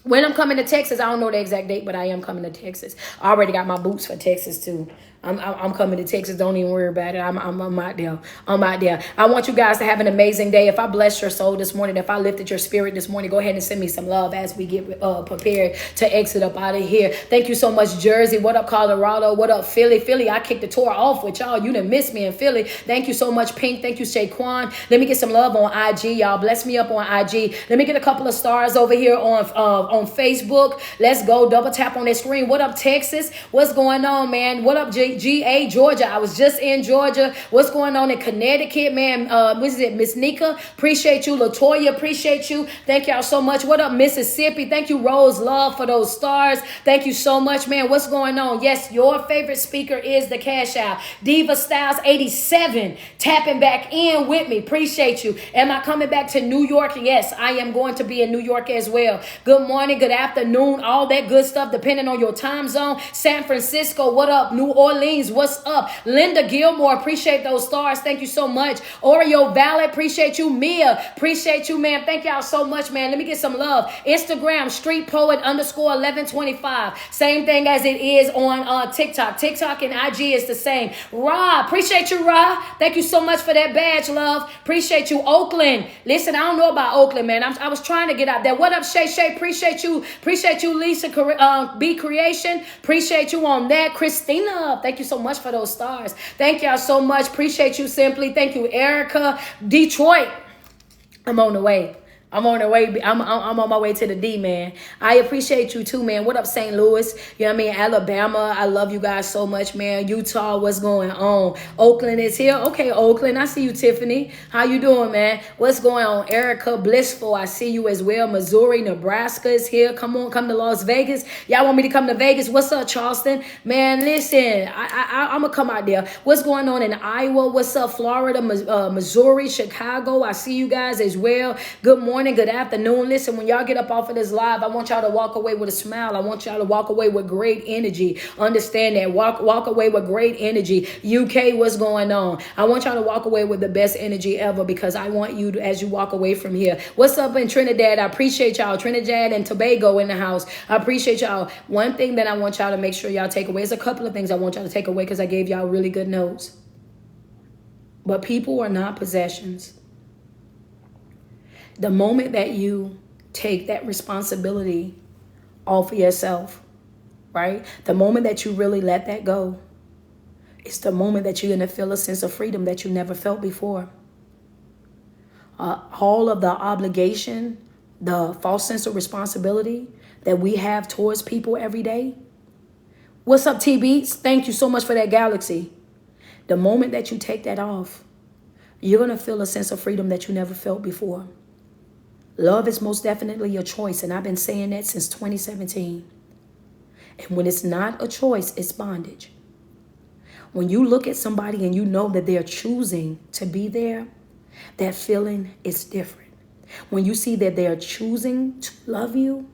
When I'm coming to Texas, I don't know the exact date, but I am coming to Texas. I already got my boots for Texas too. I'm coming to Texas. Don't even worry about it. I'm out there. I'm out there. I want you guys to have an amazing day. If I blessed your soul this morning, if I lifted your spirit this morning, go ahead and send me some love as we get prepared to exit up out of here. Thank you so much, Jersey. What up, Colorado? What up, Philly? Philly, I kicked the tour off with y'all. You done missed me in Philly. Thank you so much, Pink. Thank you, Shaquan. Let me get some love on IG, y'all. Bless me up on IG. Let me get a couple of stars over here on Facebook. Let's go. Double tap on that screen. What up, Texas? What's going on, man? What up, GA, Georgia. I was just in Georgia. What's going on in Connecticut, man? What is it, Miss Nika? Appreciate you. Latoya, appreciate you. Thank y'all so much. What up, Mississippi? Thank you, Rose Love, for those stars. Thank you so much, man. What's going on? Yes, your favorite speaker is the Cash Out. Diva Styles 87, tapping back in with me. Appreciate you. Am I coming back to New York? Yes, I am going to be in New York as well. Good morning, good afternoon, all that good stuff depending on your time zone. San Francisco, what up? New Orleans, what's up? Linda Gilmore, appreciate those stars. Thank you so much. Oreo Valley, appreciate you. Mia, appreciate you, man. Thank y'all so much, man. Let me get some love. Instagram, Street Poet _1125. Same thing as it is on TikTok. TikTok and IG is the same. Ra, appreciate you, Ra. Thank you so much for that badge, love. Appreciate you. Oakland. Listen, I don't know about Oakland, man. I was trying to get out there. What up, Shay Shay? Appreciate you. Appreciate you, Lisa B Creation. Appreciate you on that. Christina, thank you so much for those stars. Thank y'all so much. Appreciate you, Simply. Thank you, Erica. Detroit. I'm on the way. I'm on the way. I'm on my way to the D, man. I appreciate you too, man. What up, St. Louis? You know what I mean? Alabama. I love you guys so much, man. Utah, what's going on? Oakland is here. Okay, Oakland. I see you, Tiffany. How you doing, man? What's going on? Erica Blissful. I see you as well. Missouri, Nebraska is here. Come on, come to Las Vegas. Y'all want me to come to Vegas? What's up, Charleston? Man, listen, I'm going to come out there. What's going on in Iowa? What's up, Florida, Missouri, Chicago? I see you guys as well. Good morning. Good afternoon. Listen, when y'all get up off of this live, I want y'all to walk away with a smile. I want y'all to walk away with great energy. Understand that. Walk away with great energy. UK, what's going on? I want y'all to walk away with the best energy ever, because I want you to, as you walk away from here. What's up in Trinidad? I appreciate y'all. Trinidad and Tobago in the house. I appreciate y'all. One thing that I want y'all to make sure y'all take away is a couple of things I want y'all to take away, because I gave y'all really good notes. But people are not possessions. The moment that you take that responsibility off of yourself, right? The moment that you really let that go, it's the moment that you're going to feel a sense of freedom that you never felt before. All of the obligation, the false sense of responsibility that we have towards people every day. What's up, T-Beats? Thank you so much for that, Galaxy. The moment that you take that off, you're going to feel a sense of freedom that you never felt before. Love is most definitely your choice, and I've been saying that since 2017. And when it's not a choice, it's bondage. When you look at somebody and you know that they're choosing to be there, that feeling is different. When you see that they're choosing to love you,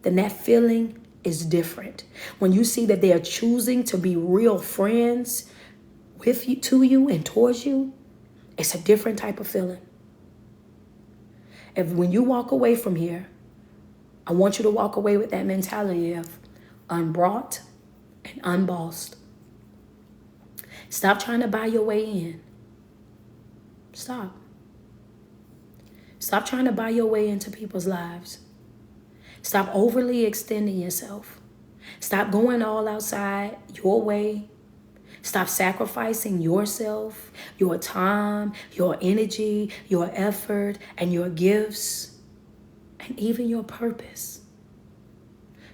then that feeling is different. When you see that they are choosing to be real friends with you, to you, and towards you, it's a different type of feeling. When you walk away from here, I want you to walk away with that mentality of unbrought and unbossed. Stop trying to buy your way in. Stop. Stop trying to buy your way into people's lives. Stop overly extending yourself. Stop going all outside your way. Stop sacrificing yourself, your time, your energy, your effort, and your gifts, and even your purpose.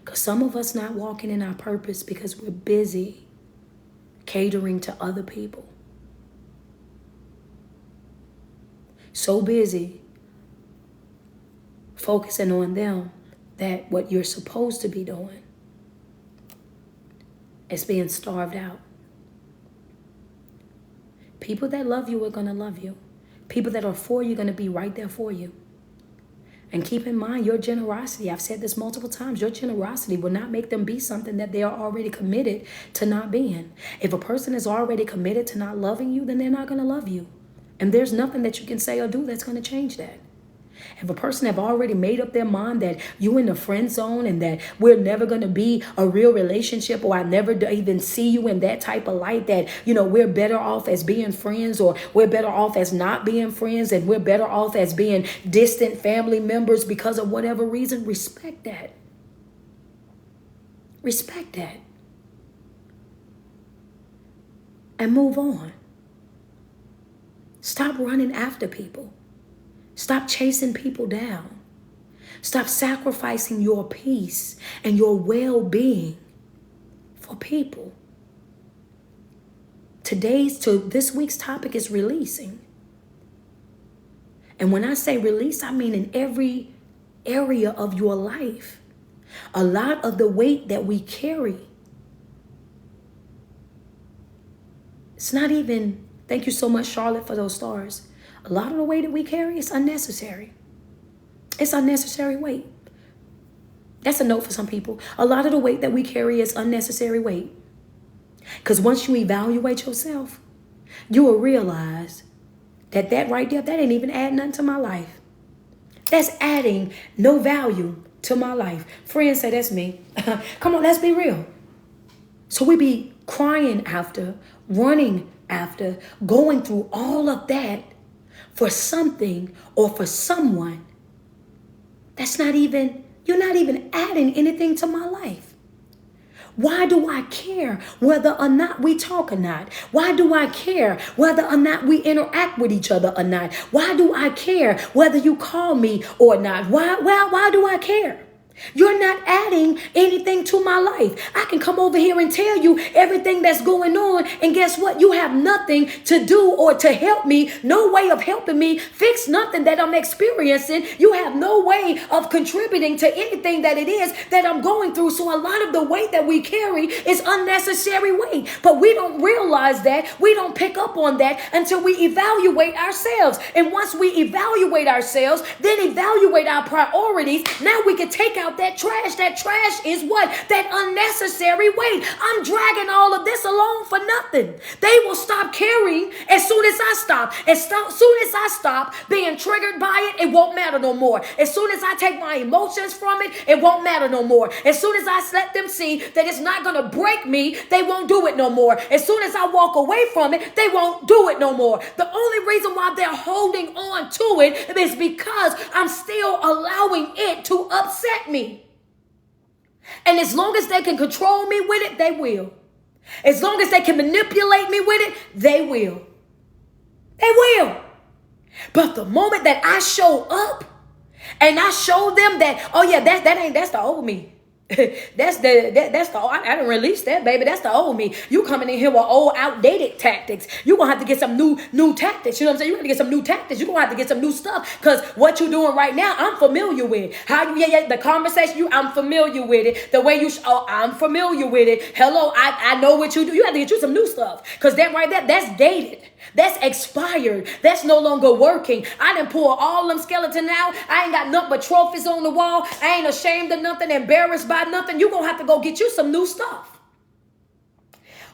Because some of us not walking in our purpose because we're busy catering to other people. So busy focusing on them that what you're supposed to be doing is being starved out. People that love you are going to love you. People that are for you are going to be right there for you. And keep in mind your generosity. I've said this multiple times. Your generosity will not make them be something that they are already committed to not being. If a person is already committed to not loving you, then they're not going to love you. And there's nothing that you can say or do that's going to change that. If a person have already made up their mind that you in the friend zone and that we're never going to be a real relationship, or I never even see you in that type of light, that, you know, we're better off as being friends, or we're better off as not being friends, and we're better off as being distant family members because of whatever reason, respect that. Respect that. And move on. Stop running after people. Stop chasing people down. Stop sacrificing your peace and your well-being for people. this week's topic is releasing. And when I say release, I mean in every area of your life. A lot of the weight that we carry, it's not even, thank you so much, Charlotte, for those stars. A lot of the weight that we carry is unnecessary. It's unnecessary weight. That's a note for some people. A lot of the weight that we carry is unnecessary weight. Because once you evaluate yourself, you will realize that right there, that ain't even adding nothing to my life. That's adding no value to my life. Friends say, that's me. Come on, let's be real. So we be crying after, running after, going through all of that for something or for someone that's not even, you're not even adding anything to my life. Why do I care whether or not we talk or not? Why do I care whether or not we interact with each other or not? Why do I care whether you call me or not? Why do I care? You're not adding anything to my life. I can come over here and tell you everything that's going on, and guess what? You have nothing to do or to help me, no way of helping me fix nothing that I'm experiencing. You have no way of contributing to anything that it is that I'm going through. So a lot of the weight that we carry is unnecessary weight, but we don't realize that. We don't pick up on that until we evaluate ourselves. And once we evaluate ourselves, then evaluate our priorities, now we can take out that trash. That trash is what? That unnecessary weight. I'm dragging all of this along for nothing. They will stop caring as soon as I stop. As soon as I stop being triggered by it, it won't matter no more. As soon as I take my emotions from it, it won't matter no more. As soon as I let them see that it's not going to break me, they won't do it no more. As soon as I walk away from it, they won't do it no more. The only reason why they're holding on to it is because I'm still allowing it to upset me. And as long as they can control me with it, they will. As long as they can manipulate me with it, they will. They will. But the moment that I show up and I show them that, oh yeah, that's the old me. That's the I didn't release that, baby. That's the old me. You coming in here with old outdated tactics. You're gonna have to get some new tactics. You know what I'm saying? You're gonna get some new tactics. You're gonna have to get some new stuff. Cause what you're doing right now, I'm familiar with. How you the conversation I'm familiar with it. The way I'm familiar with it. Hello, I know what you do. You have to get you some new stuff. Cause that right there, that's dated. That's expired. That's no longer working. I done pull all them skeletons out. I ain't got nothing but trophies on the wall. I ain't ashamed of nothing, embarrassed by nothing. You gonna have to go get you some new stuff.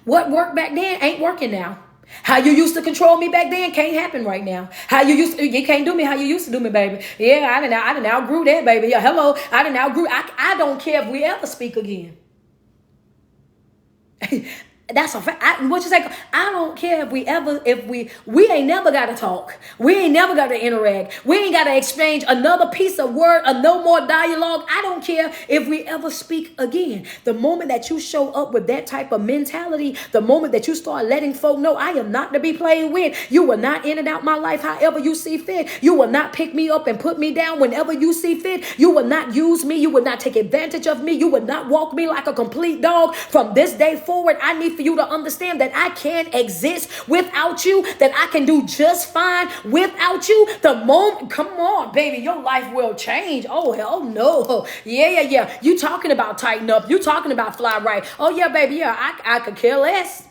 What worked back then ain't working now. How you used to control me back then can't happen right now. You can't do me how you used to do me, baby. Yeah, I done outgrew that, baby. Yeah, hello. I done outgrew. I don't care if we ever speak again. That's a fact. What you say? I don't care if we ain't never got to talk. We ain't never got to interact. We ain't got to exchange another piece of word or no more dialogue. I don't care if we ever speak again. The moment that you show up with that type of mentality, the moment that you start letting folk know I am not to be played with, you will not in and out my life however you see fit. You will not pick me up and put me down whenever you see fit. You will not use me. You will not take advantage of me. You will not walk me like a complete dog. From this day forward, I need for you to understand that I can't exist without you, that I can do just fine without you. The moment, come on, baby, your life will change. Oh, hell no. Yeah. You talking about tighten up. You talking about fly right. Oh, yeah, baby, yeah, I could care less.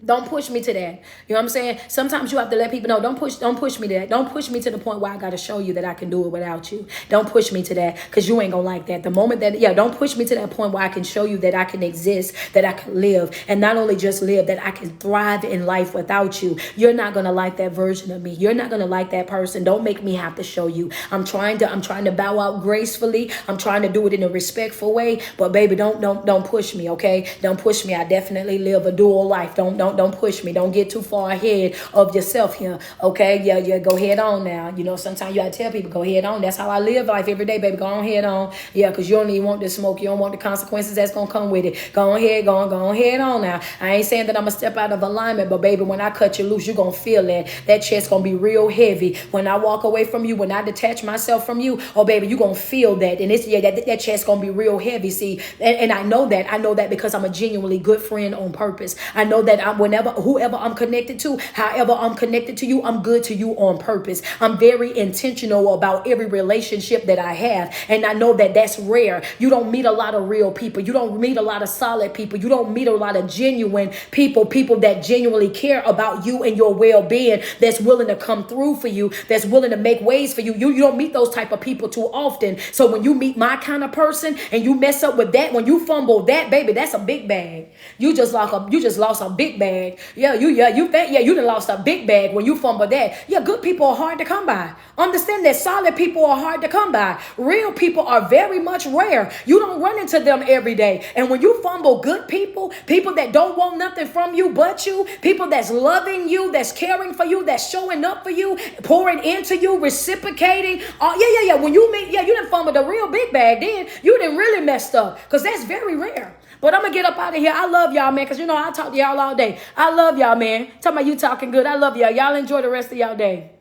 Don't push me to that. You know what I'm saying? Sometimes you have to let people know, don't push me to that. Don't push me to the point where I got to show you that I can do it without you. Don't push me to that because you ain't going to like that. The moment that, don't push me to that point where I can show you that I can exist, that I can live, and not only just live, that I can thrive in life without you. You're not going to like that version of me. You're not going to like that person. Don't make me have to show you. I'm trying to bow out gracefully. I'm trying to do it in a respectful way, but baby, don't push me, okay? Don't push me. I definitely live a dual life. Don't push me. Don't get too far ahead of yourself here. Okay. Yeah. Go head on now. You know, sometimes you gotta tell people, go head on. That's how I live life every day, baby. Go on head on. Yeah. Cause you don't even want the smoke. You don't want the consequences that's going to come with it. Go on head on now. I ain't saying that I'm going to step out of alignment, but baby, when I cut you loose, you're going to feel that. That chest going to be real heavy. When I walk away from you, when I detach myself from you, oh baby, you're going to feel that. And it's, that chest going to be real heavy. See, and I know that because I'm a genuinely good friend on purpose. I know that whenever, whoever I'm connected to, however I'm connected to you, I'm good to you on purpose. I'm very intentional about every relationship that I have. And I know that that's rare. You don't meet a lot of real people. You don't meet a lot of solid people. You don't meet a lot of genuine people, people that genuinely care about you and your well-being, that's willing to come through for you, that's willing to make ways for you. You don't meet those type of people too often. So when you meet my kind of person and you mess up with that, when you fumble that, baby, that's a big bag. You just lost a big bag. You done lost a big bag when you fumble that. Yeah, good people are hard to come by. Understand that solid people are hard to come by. Real people are very much rare. You don't run into them every day. And when you fumble good people, people that don't want nothing from you but you, people that's loving you, that's caring for you, that's showing up for you, pouring into you, reciprocating. When you meet, you didn't fumble the real big bag, then you didn't really messed up, because that's very rare. But I'm going to get up out of here. I love y'all, man, because I talk to y'all all day. I love y'all, man. Talking about you talking good. I love y'all. Y'all enjoy the rest of y'all day.